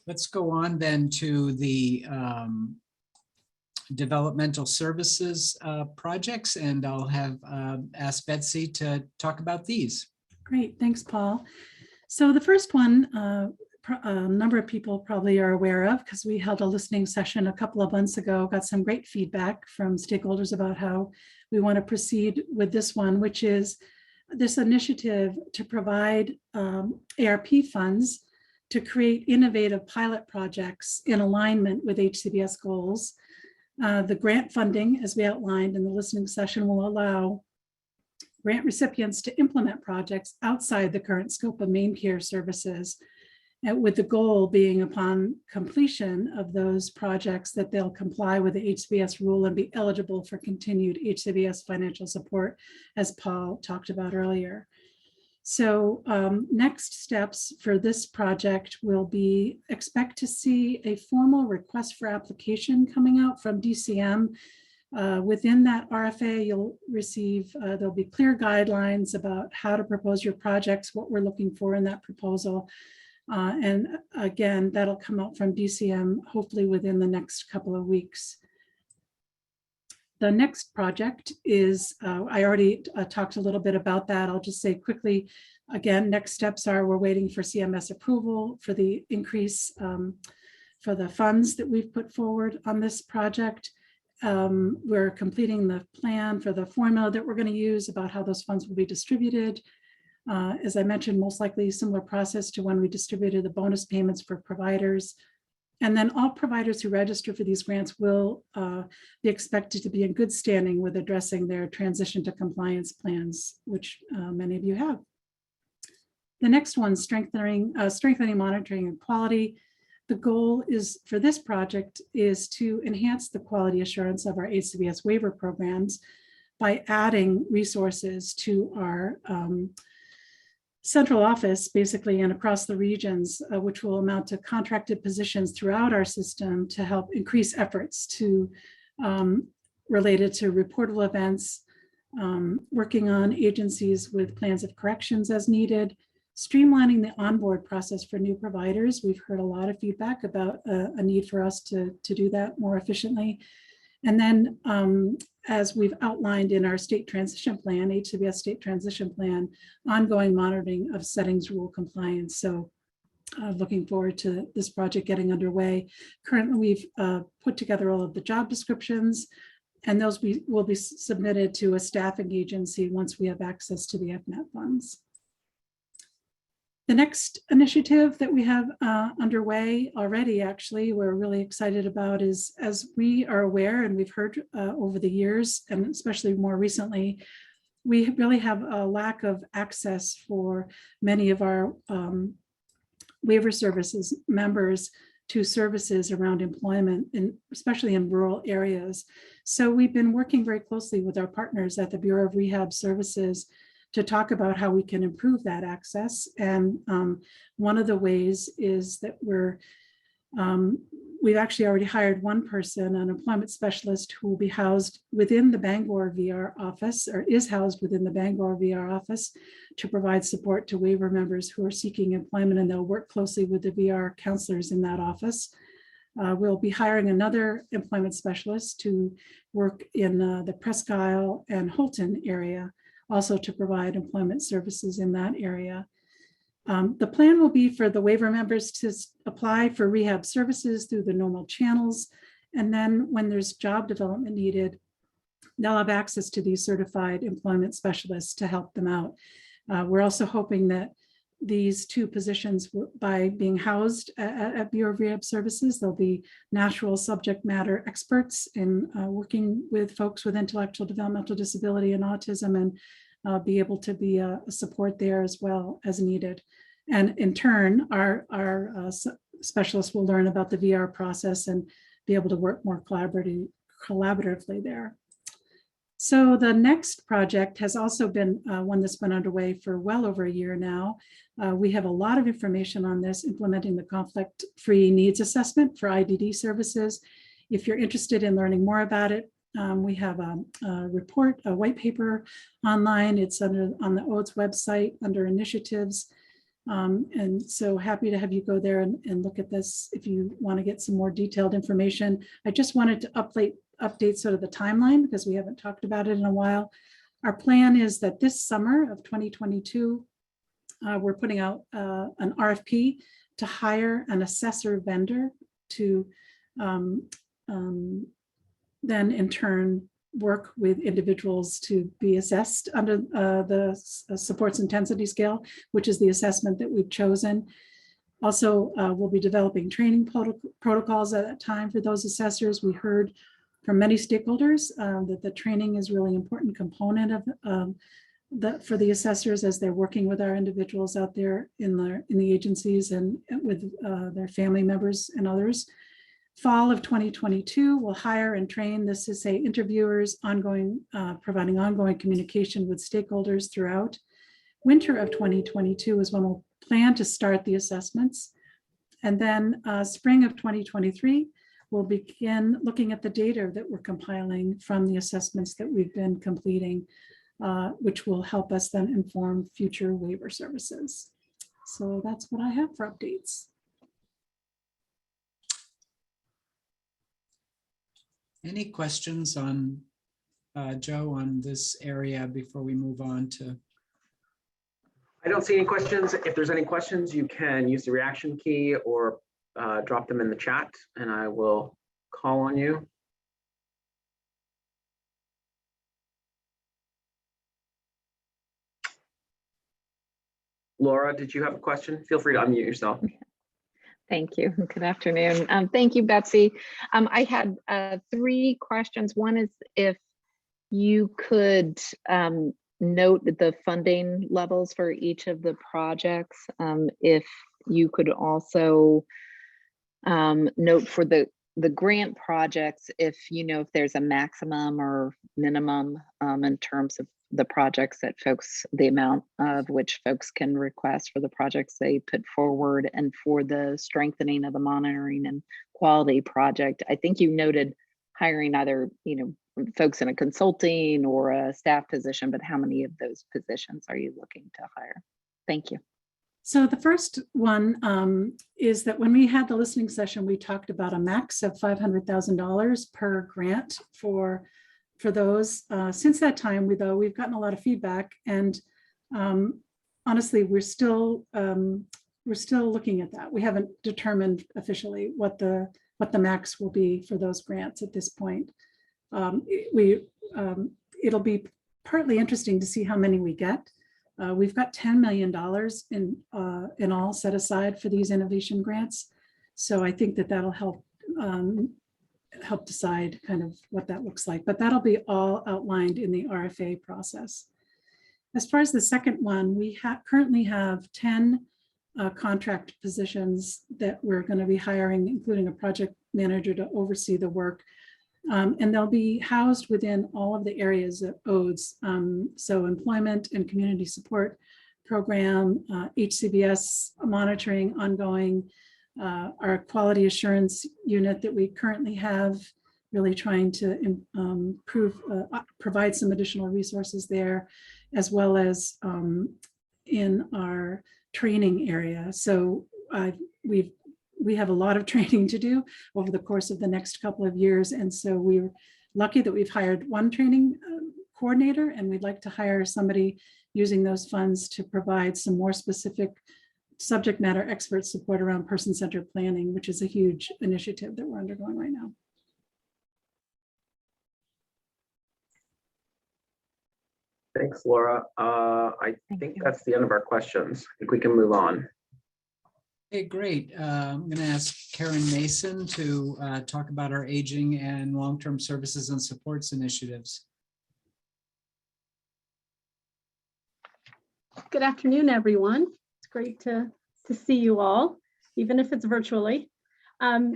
Let's go on then to the developmental services projects, and I'll have ask Betsy to talk about these. Great, thanks, Paul. So the first one, a number of people probably are aware of because we held a listening session a couple of months ago, got some great feedback from stakeholders about how we want to proceed with this one, which is this initiative to provide ARP funds to create innovative pilot projects in alignment with HCBS goals. The grant funding, as we outlined in the listening session, will allow grant recipients to implement projects outside the current scope of Maine Care services, with the goal being upon completion of those projects that they'll comply with the HCBS rule and be eligible for continued HCBS financial support, as Paul talked about earlier. So next steps for this project will be, expect to see a formal request for application coming out from DCM. Within that RFA, you'll receive, there'll be clear guidelines about how to propose your projects, what we're looking for in that proposal. And again, that'll come out from DCM, hopefully within the next couple of weeks. The next project is, I already talked a little bit about that. I'll just say quickly, again, next steps are we're waiting for CMS approval for the increase for the funds that we've put forward on this project. We're completing the plan for the formula that we're going to use about how those funds will be distributed. As I mentioned, most likely similar process to when we distributed the bonus payments for providers. And then all providers who register for these grants will be expected to be in good standing with addressing their transition to compliance plans, which many of you have. The next one, strengthening monitoring and quality. The goal is for this project is to enhance the quality assurance of our HCBS waiver programs by adding resources to our central office, basically, and across the regions, which will amount to contracted positions throughout our system to help increase efforts to related to reportable events, working on agencies with plans of corrections as needed, streamlining the onboard process for new providers. We've heard a lot of feedback about a need for us to do that more efficiently. And then as we've outlined in our state transition plan, HCBS state transition plan, ongoing monitoring of settings rule compliance. So looking forward to this project getting underway. Currently, we've put together all of the job descriptions, and those will be submitted to a staffing agency once we have access to the FNAP funds. The next initiative that we have underway already, actually, we're really excited about is, as we are aware and we've heard over the years, and especially more recently, we really have a lack of access for many of our waiver services members to services around employment, and especially in rural areas. So we've been working very closely with our partners at the Bureau of Rehab Services to talk about how we can improve that access. And one of the ways is that we've actually already hired one person, an employment specialist, who will be housed within the Bangor VR office, or is housed within the Bangor VR office, to provide support to waiver members who are seeking employment, and they'll work closely with the VR counselors in that office. We'll be hiring another employment specialist to work in the Presque Isle and Holton area, also to provide employment services in that area. The plan will be for the waiver members to apply for rehab services through the normal channels. And then when there's job development needed, they'll have access to these certified employment specialists to help them out. We're also hoping that these two positions, by being housed at Bureau of Rehab Services, they'll be natural subject matter experts in working with folks with intellectual developmental disability and autism, and be able to be a support there as well as needed. And in turn, our specialists will learn about the VR process and be able to work more collaboratively there. So the next project has also been one that's been underway for well over a year now. We have a lot of information on this, implementing the conflict-free needs assessment for IDD services. If you're interested in learning more about it, we have a report, a white paper online. It's on the OATS website under initiatives. And so happy to have you go there and look at this if you want to get some more detailed information. I just wanted to update sort of the timeline, because we haven't talked about it in a while. Our plan is that this summer of 2022, we're putting out an RFP to hire an assessor vendor to then in turn work with individuals to be assessed under the supports intensity scale, which is the assessment that we've chosen. Also, we'll be developing training protocols at that time for those assessors. We heard from many stakeholders that the training is really important component of for the assessors as they're working with our individuals out there in the agencies and with their family members and others. Fall of 2022, we'll hire and train, this is say interviewers, providing ongoing communication with stakeholders throughout. Winter of 2022 is when we'll plan to start the assessments. And then spring of 2023, we'll begin looking at the data that we're compiling from the assessments that we've been completing, which will help us then inform future waiver services. So that's what I have for updates. Any questions on Joe on this area before we move on to? I don't see any questions. If there's any questions, you can use the reaction key or drop them in the chat and I will call on you. Laura, did you have a question? Feel free to unmute yourself. Thank you. Good afternoon. Thank you, Betsy. I had 3 questions. One is if you could note the funding levels for each of the projects. If you could also note for the grant projects, if you know if there's a maximum or minimum in terms of the projects that the amount of which folks can request for the projects they put forward, and for the strengthening of the monitoring and quality project. I think you noted hiring either, folks in a consulting or a staff position, but how many of those positions are you looking to hire? Thank you. So the first one is that when we had the listening session, we talked about a max of $500,000 per grant for those. Since that time, we've gotten a lot of feedback, and honestly, we're still looking at that. We haven't determined officially what the max will be for those grants at this point. It'll be partly interesting to see how many we get. We've got $10 million in all set aside for these innovation grants. So I think that that'll help decide kind of what that looks like, but that'll be all outlined in the RFA process. As far as the second one, we currently have 10 contract positions that we're going to be hiring, including a project manager to oversee the work. And they'll be housed within all of the areas of ODES. So employment and community support program, Hcbs monitoring ongoing, our quality assurance unit that we currently have, really trying to provide some additional resources there, as well as in our training area. So we have a lot of training to do over the course of the next couple of years. And so we're lucky that we've hired one training coordinator, and we'd like to hire somebody using those funds to provide some more specific subject matter expert support around person-centered planning, which is a huge initiative that we're undergoing right now. Thanks, Laura. I think that's the end of our questions. I think we can move on. Okay, great. I'm going to ask Karen Mason to talk about our aging and long-term services and supports initiatives. Good afternoon, everyone. It's great to see you all, even if it's virtually.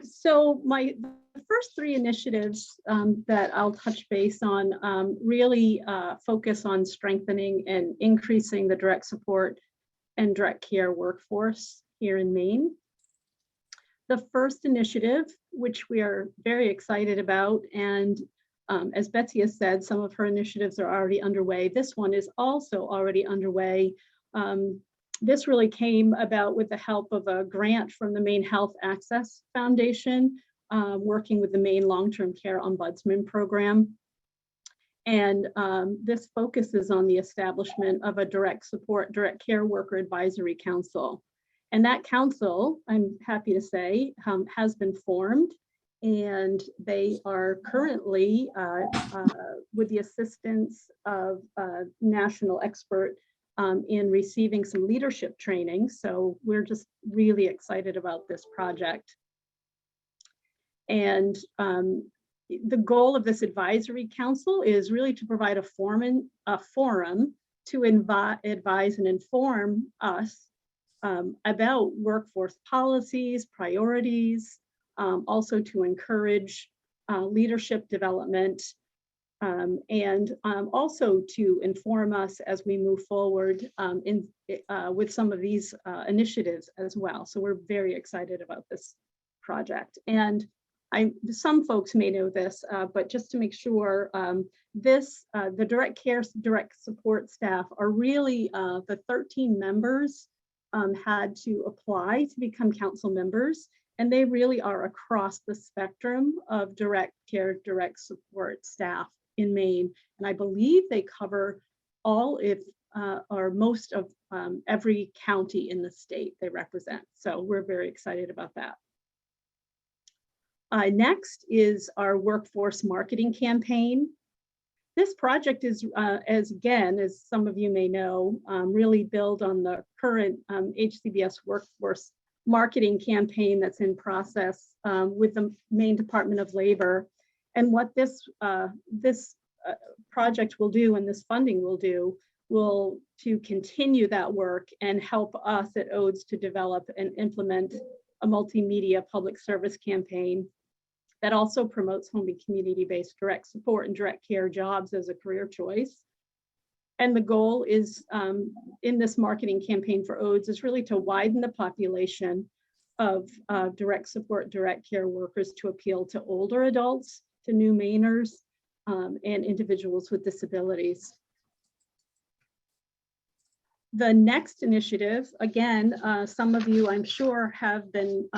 So the first three initiatives that I'll touch base on really focus on strengthening and increasing the direct support and direct care workforce here in Maine. The first initiative, which we are very excited about, and as Betsy has said, some of her initiatives are already underway. This one is also already underway. This really came about with the help of a grant from the Maine Health Access Foundation, working with the Maine Long-Term Care Ombudsman Program. And this focuses on the establishment of a direct care worker advisory council. And that council, I'm happy to say, has been formed, and they are currently, with the assistance of a national expert, in receiving some leadership training. So we're just really excited about this project. And the goal of this advisory council is really to provide a forum to advise and inform us about workforce policies, priorities, also to encourage leadership development, and also to inform us as we move forward with some of these initiatives as well. So we're very excited about this project. And some folks may know this, but just to make sure, the direct support staff are really the 13 members had to apply to become council members, and they really are across the spectrum of direct care, direct support staff in Maine. And I believe they cover all, or most of every county in the state they represent. So we're very excited about that. Next is our workforce marketing campaign. This project is, as some of you may know, really build on the current Hcbs workforce marketing campaign that's in process with the Maine Department of Labor. And what this project will do, and this funding will do, will to continue that work and help us at ODES to develop and implement a multimedia public service campaign that also promotes home and community-based direct support and direct care jobs as a career choice. And the goal is, in this marketing campaign for ODES, is really to widen the population of direct support, direct care workers to appeal to older adults, to new Mainers, and individuals with disabilities. The next initiative, again, some of you, I'm sure, have been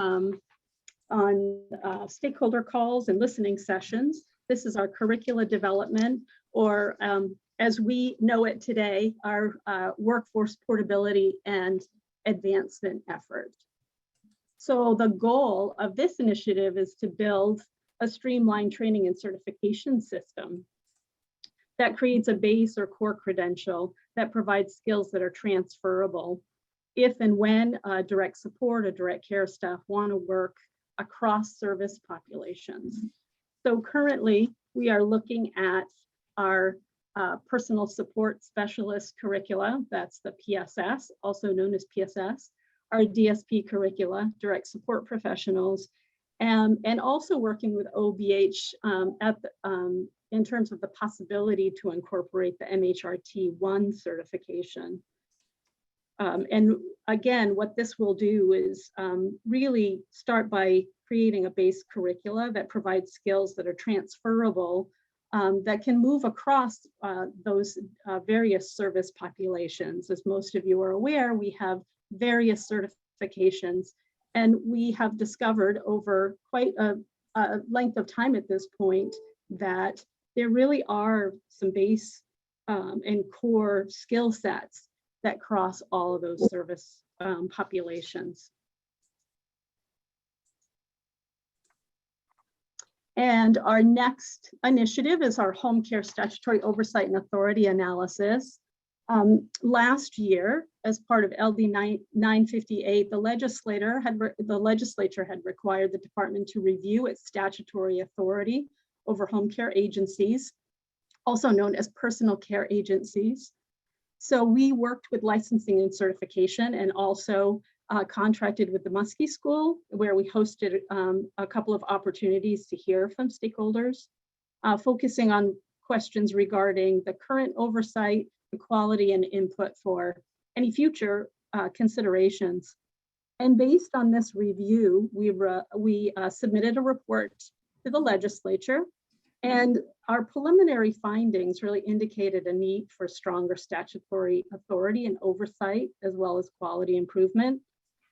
on stakeholder calls and listening sessions. This is our curricula development, or as we know it today, our workforce portability and advancement effort. So the goal of this initiative is to build a streamlined training and certification system that creates a base or core credential that provides skills that are transferable if and when direct support or direct care staff want to work across service populations. So currently, we are looking at our personal support specialist curricula, that's the PSS, also known as PSS, our DSP curricula, direct support professionals, and also working with OBH in terms of the possibility to incorporate the MHRT1 certification. And again, what this will do is really start by creating a base curricula that provides skills that are transferable, that can move across those various service populations. As most of you are aware, we have various certifications, and we have discovered over quite a length of time at this point that there really are some base and core skill sets that cross all of those service populations. And our next initiative is our home care statutory oversight and authority analysis. Last year, as part of LD 958, the legislature had required the department to review its statutory authority over home care agencies, also known as personal care agencies. So we worked with licensing and certification, and also contracted with the Muskie School, where we hosted a couple of opportunities to hear from stakeholders, focusing on questions regarding the current oversight, the quality and input for any future considerations. And based on this review, we submitted a report to the legislature, and our preliminary findings really indicated a need for stronger statutory authority and oversight, as well as quality improvement.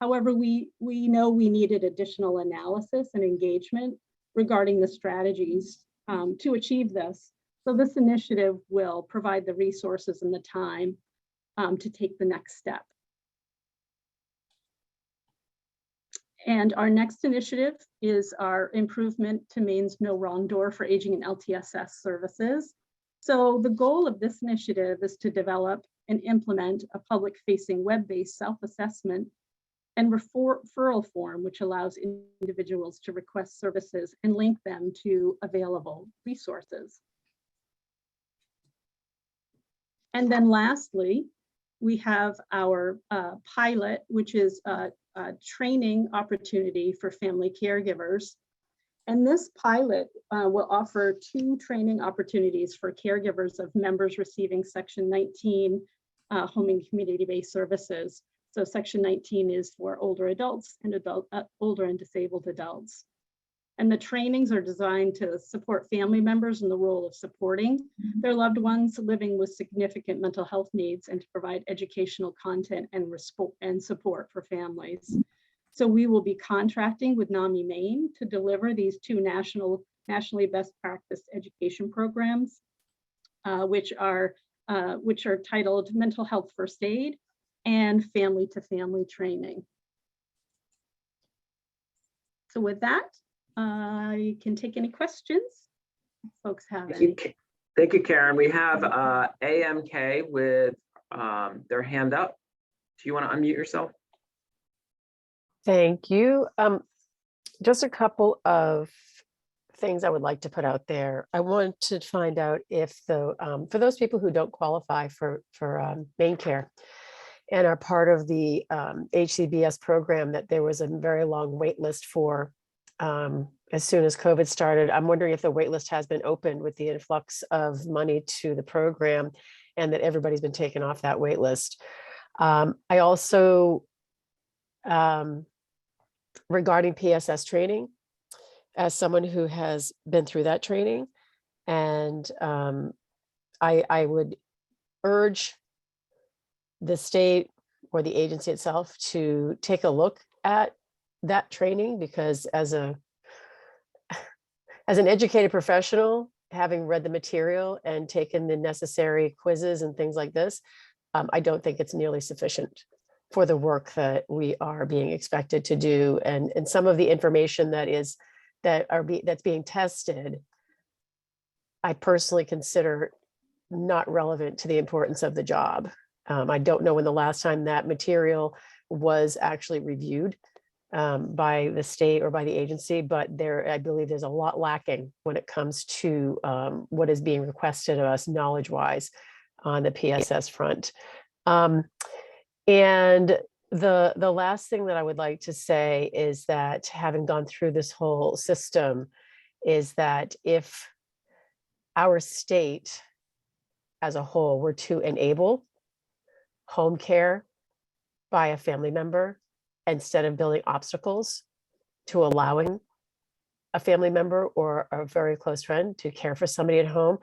However, we know we needed additional analysis and engagement regarding the strategies to achieve this. So this initiative will provide the resources and the time to take the next step. And our next initiative is our improvement to Maine's No Wrong Door for aging and LTSS services. So the goal of this initiative is to develop and implement a public-facing web-based self-assessment and referral form, which allows individuals to request services and link them to available resources. And then lastly, we have our pilot, which is a training opportunity for family caregivers. And this pilot will offer 2 training opportunities for caregivers of members receiving Section 19 home and community-based services. So Section 19 is for older adults and older and disabled adults. And the trainings are designed to support family members in the role of supporting their loved ones living with significant mental health needs, and to provide educational content and support for families. So we will be contracting with NAMI Maine to deliver these 2 nationally best practice education programs, which are titled Mental Health First Aid and Family to Family Training. So with that, I can take any questions folks have. Thank you, Karen. We have AMK with their hand up. Do you want to unmute yourself? Thank you. Just a couple of things I would like to put out there. I want to find out if for those people who don't qualify for Maine Care and are part of the HCBS program that there was a very long wait list for as soon as COVID started. I'm wondering if the wait list has been opened with the influx of money to the program, and that everybody's been taken off that wait list. I also, regarding PSS training, as someone who has been through that training, and I would urge the state or the agency itself to take a look at that training, because as an educated professional, having read the material and taken the necessary quizzes and things like this, I don't think it's nearly sufficient for the work that we are being expected to do. And some of the information that's being tested, I personally consider not relevant to the importance of the job. I don't know when the last time that material was actually reviewed by the state or by the agency, but I believe there's a lot lacking when it comes to what is being requested of us knowledge-wise on the PSS front. And the last thing that I would like to say is that, having gone through this whole system, is that if our state as a whole were to enable home care by a family member, instead of building obstacles to allowing a family member or a very close friend to care for somebody at home,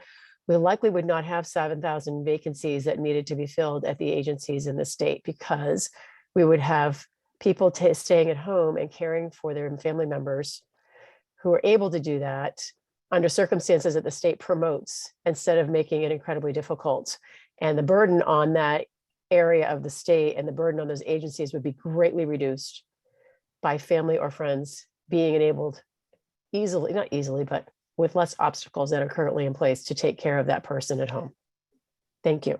we likely would not have 7,000 vacancies that needed to be filled at the agencies in the state, because we would have people staying at home and caring for their family members who are able to do that under circumstances that the state promotes, instead of making it incredibly difficult. And the burden on that area of the state and the burden on those agencies would be greatly reduced by family or friends being enabled easily, not easily, but with less obstacles that are currently in place to take care of that person at home. Thank you.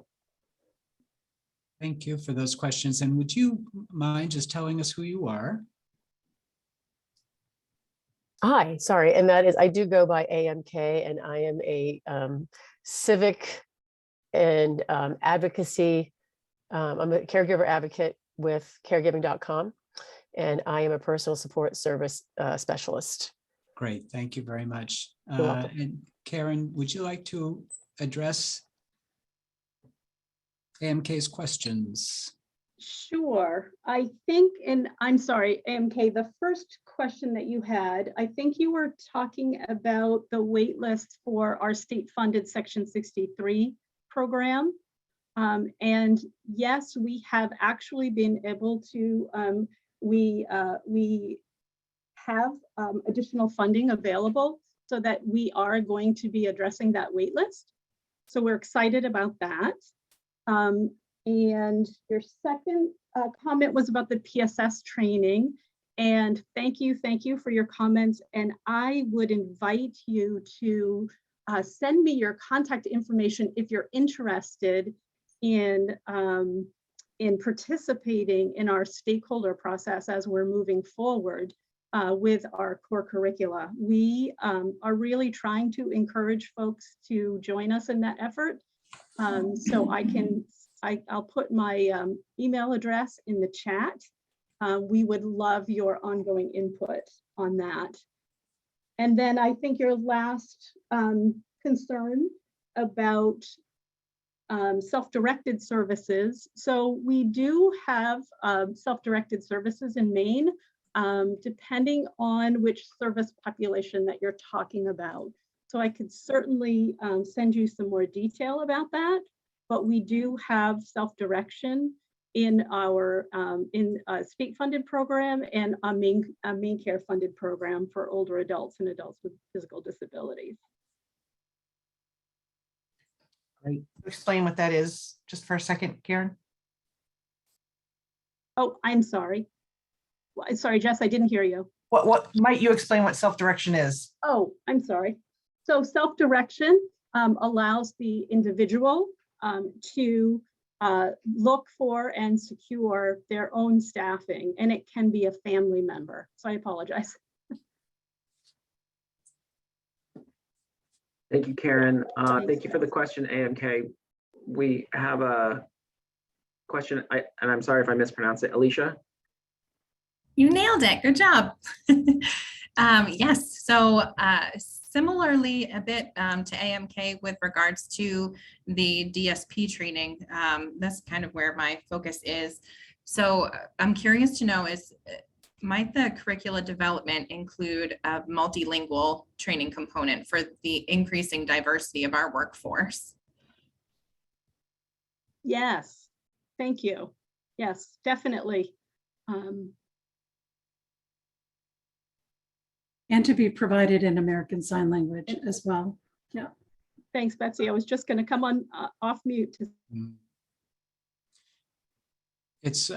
Thank you for those questions. And would you mind just telling us who you are? Hi, sorry. And that is, I do go by AMK, and I am a civic and advocacy. I'm a caregiver advocate with caregiving.com, and I am a personal support service specialist. Great, thank you very much. You're welcome. And Karen, would you like to address AMK's questions? Sure. I think, and I'm sorry, AMK, the first question that you had, I think you were talking about the wait list for our state-funded Section 63 program. And yes, we have actually been able to, we have additional funding available so that we are going to be addressing that wait list. So we're excited about that. And your second comment was about the PSS training. And thank you for your comments. And I would invite you to send me your contact information if you're interested in participating in our stakeholder process as we're moving forward with our core curricula. We are really trying to encourage folks to join us in that effort. So I'll put my email address in the chat. We would love your ongoing input on that. And then I think your last concern about self-directed services. So we do have self-directed services in Maine, depending on which service population that you're talking about. So I could certainly send you some more detail about that, but we do have self-direction in our state-funded program and a Maine Care funded program for older adults and adults with physical disabilities. Great. Explain what that is just for a second, Karen. Oh, I'm sorry. Sorry, Jess, I didn't hear you. What might you explain what self-direction is? Oh, I'm sorry. So self-direction allows the individual to look for and secure their own staffing, and it can be a family member. So I apologize. Thank you, Karen. Thank you for the question, AMK. We have a question, and I'm sorry if I mispronounce it. Alicia? You nailed it. Good job. Yes. So similarly, a bit to AMK with regards to the DSP training, that's kind of where my focus is. So I'm curious to know might the curricula development include a multilingual training component for the increasing diversity of our workforce? Yes. Thank you. Yes, definitely. And to be provided in American Sign Language as well. Yeah. Thanks, Betsy. I was just going to come on off mute. It's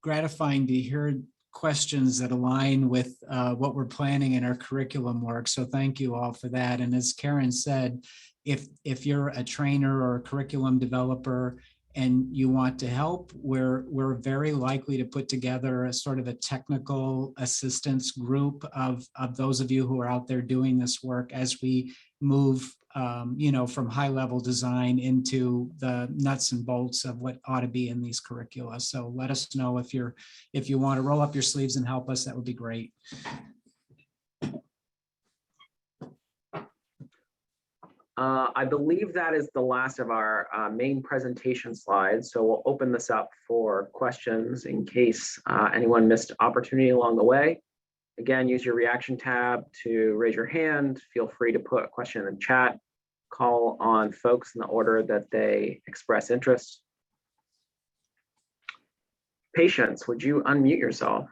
gratifying to hear questions that align with what we're planning in our curriculum work. So thank you all for that. And as Karen said, if you're a trainer or a curriculum developer and you want to help, we're very likely to put together a sort of a technical assistance group of those of you who are out there doing this work as we move from high level design into the nuts and bolts of what ought to be in these curricula. So let us know if you want to roll up your sleeves and help us, that would be great. I believe that is the last of our main presentation slides. So we'll open this up for questions in case anyone missed opportunity along the way. Again, use your reaction tab to raise your hand. Feel free to put a question in the chat. Call on folks in the order that they express interest. Patience, would you unmute yourself?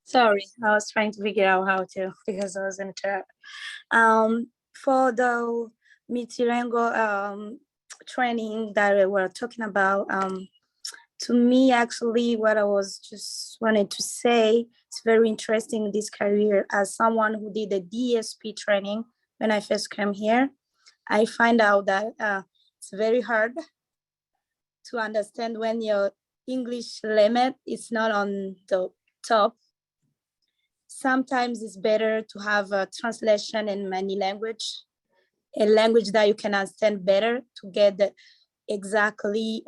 Sorry, I was trying to figure out how to because I was in chat. For the multilingual training that we're talking about, to me, actually, what I was just wanted to say, it's very interesting this career as someone who did the DSP training when I first came here. I find out that it's very hard to understand when your English limit is not on the top. Sometimes it's better to have a translation in many language, a language that you can understand better to get exactly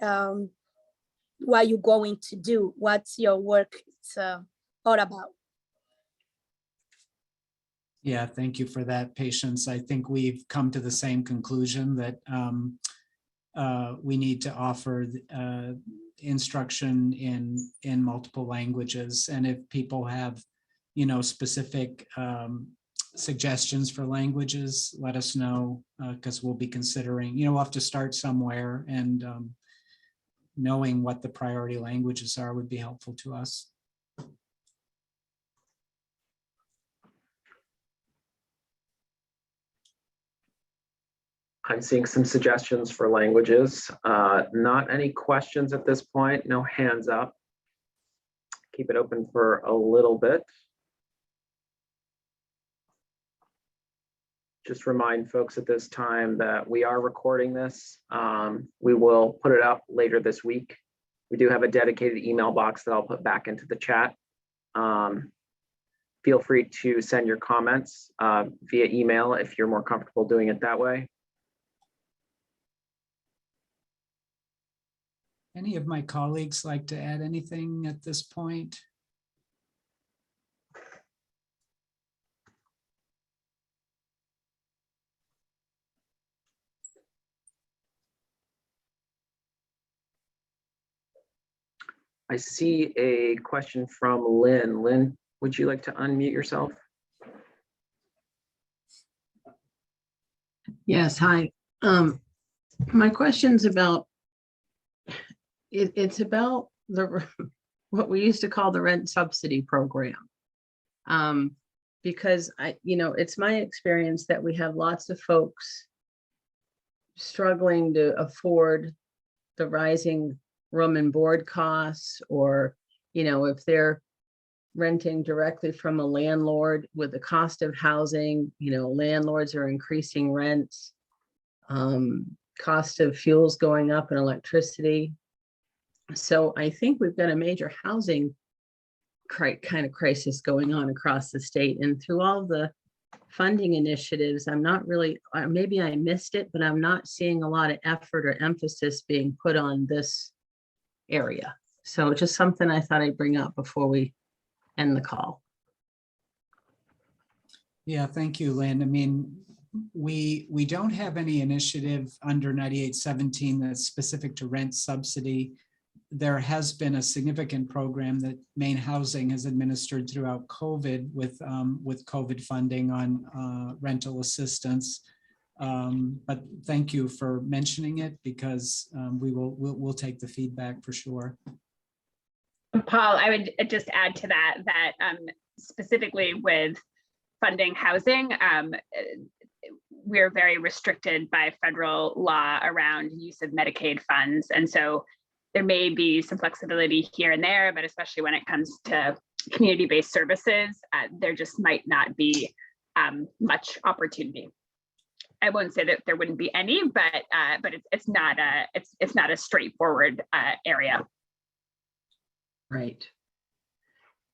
what you're going to do, what's your work all about. Yeah, thank you for that, Patience. I think we've come to the same conclusion that we need to offer instruction in multiple languages. And if people have, specific suggestions for languages, let us know, because we'll be considering, we'll have to start somewhere, and knowing what the priority languages are would be helpful to us. I'm seeing some suggestions for languages. Not any questions at this point, no hands up. Keep it open for a little bit. Just remind folks at this time that we are recording this. We will put it up later this week. We do have a dedicated email box that I'll put back into the chat. Feel free to send your comments via email if you're more comfortable doing it that way. Any of my colleagues like to add anything at this point? I see a question from Lynn. Lynn, would you like to unmute yourself? Yes, hi. My question's about, it's about what we used to call the rent subsidy program. Because it's my experience that we have lots of folks struggling to afford the rising room and board costs, or, if they're renting directly from a landlord with the cost of housing, landlords are increasing rents, cost of fuels going up and electricity. So I think we've got a major housing kind of crisis going on across the state, and through all the funding initiatives, I'm not really, maybe I missed it, but I'm not seeing a lot of effort or emphasis being put on this area. So just something I thought I'd bring up before we end the call. Yeah, thank you, Lynn. I mean, we don't have any initiative under 9817 that's specific to rent subsidy. There has been a significant program that Maine Housing has administered throughout COVID with COVID funding on rental assistance. But thank you for mentioning it because we'll take the feedback for sure. Paul, I would just add to that, specifically with funding housing, we're very restricted by federal law around use of Medicaid funds. And so there may be some flexibility here and there, but especially when it comes to community-based services, there just might not be much opportunity. I won't say that there wouldn't be any, but it's not a straightforward area. Right.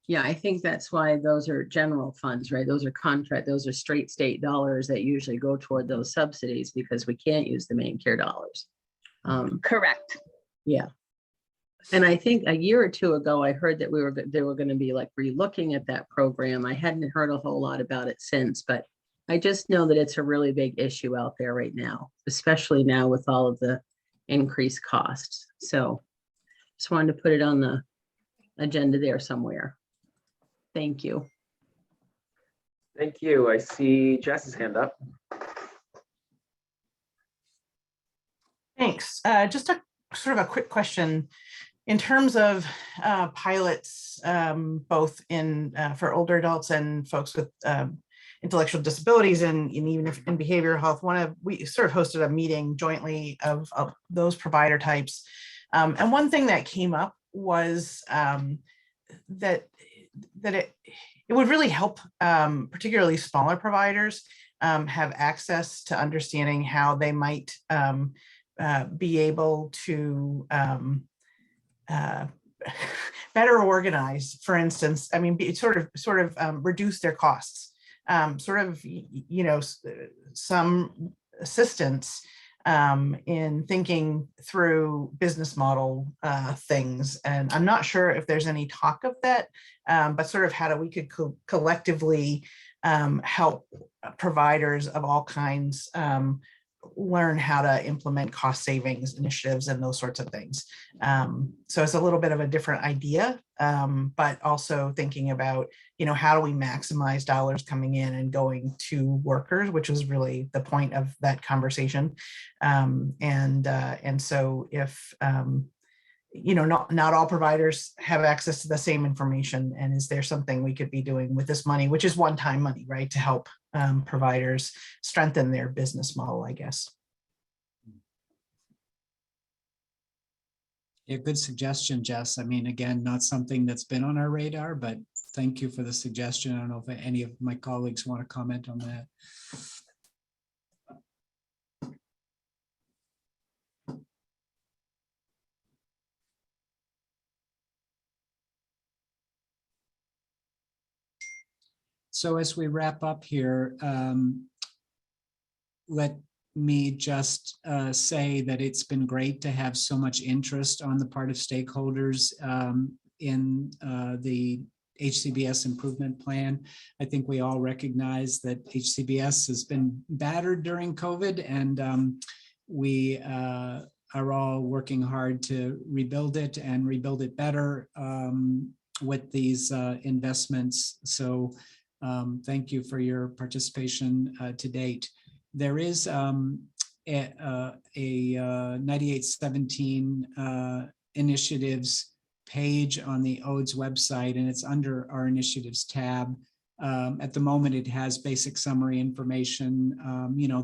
Yeah, I think that's why those are general funds, right? Those are straight state dollars that usually go toward those subsidies because we can't use the Maine Care dollars. Correct. Yeah. And I think a year or two ago, I heard that they were going to be like re-looking at that program. I hadn't heard a whole lot about it since, but I just know that it's a really big issue out there right now, especially now with all of the increased costs. So just wanted to put it on the agenda there somewhere. Thank you. Thank you. I see Jess's hand up. Thanks. Just a sort of a quick question. In terms of pilots, both for older adults and folks with intellectual disabilities and even if in behavioral health, we sort of hosted a meeting jointly of those provider types. And one thing that came up was that it would really help particularly smaller providers have access to understanding how they might be able to better organize, for instance, I mean, sort of reduce their costs, some assistance in thinking through business model things. And I'm not sure if there's any talk of that, but sort of how we could collectively help providers of all kinds learn how to implement cost savings initiatives and those sorts of things. So it's a little bit of a different idea, but also thinking about, how do we maximize dollars coming in and going to workers, which is really the point of that conversation. And so if, not all providers have access to the same information, and is there something we could be doing with this money, which is one-time money, right, to help providers strengthen their business model, I guess. Yeah, good suggestion, Jess. I mean, again, not something that's been on our radar, but thank you for the suggestion. I don't know if any of my colleagues want to comment on that. So as we wrap up here, let me just say that it's been great to have so much interest on the part of stakeholders in the HCBS improvement plan. I think we all recognize that HCBS has been battered during COVID, and we are all working hard to rebuild it and rebuild it better with these investments. So thank you for your participation to date. There is a 9817 initiatives page on the ODES website, and it's under our initiatives tab. At the moment, it has basic summary information,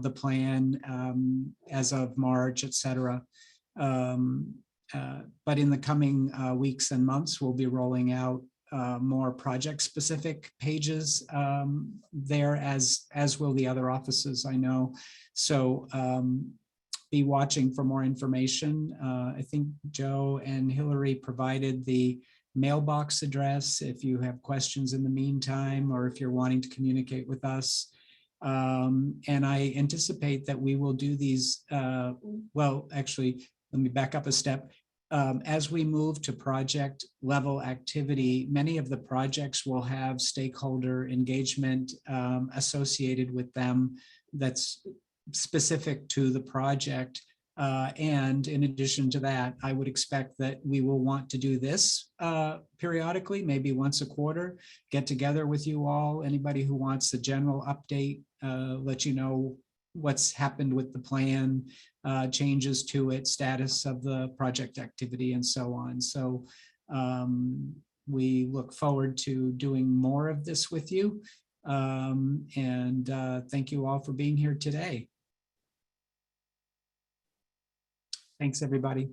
the plan as of March, et cetera. But in the coming weeks and months, we'll be rolling out more project-specific pages there, as will the other offices, I know. So be watching for more information. I think Joe and Hillary provided the mailbox address if you have questions in the meantime, or if you're wanting to communicate with us. And I anticipate that we will do these, well, actually, let me back up a step. As we move to project level activity, many of the projects will have stakeholder engagement associated with them that's specific to the project. And in addition to that, I would expect that we will want to do this periodically, maybe once a quarter, get together with you all. Anybody who wants the general update, let you know what's happened with the plan, changes to it, status of the project activity, and so on. So we look forward to doing more of this with you. And thank you all for being here today. Thanks, everybody.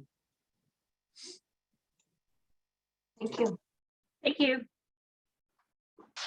Thank you. Thank you.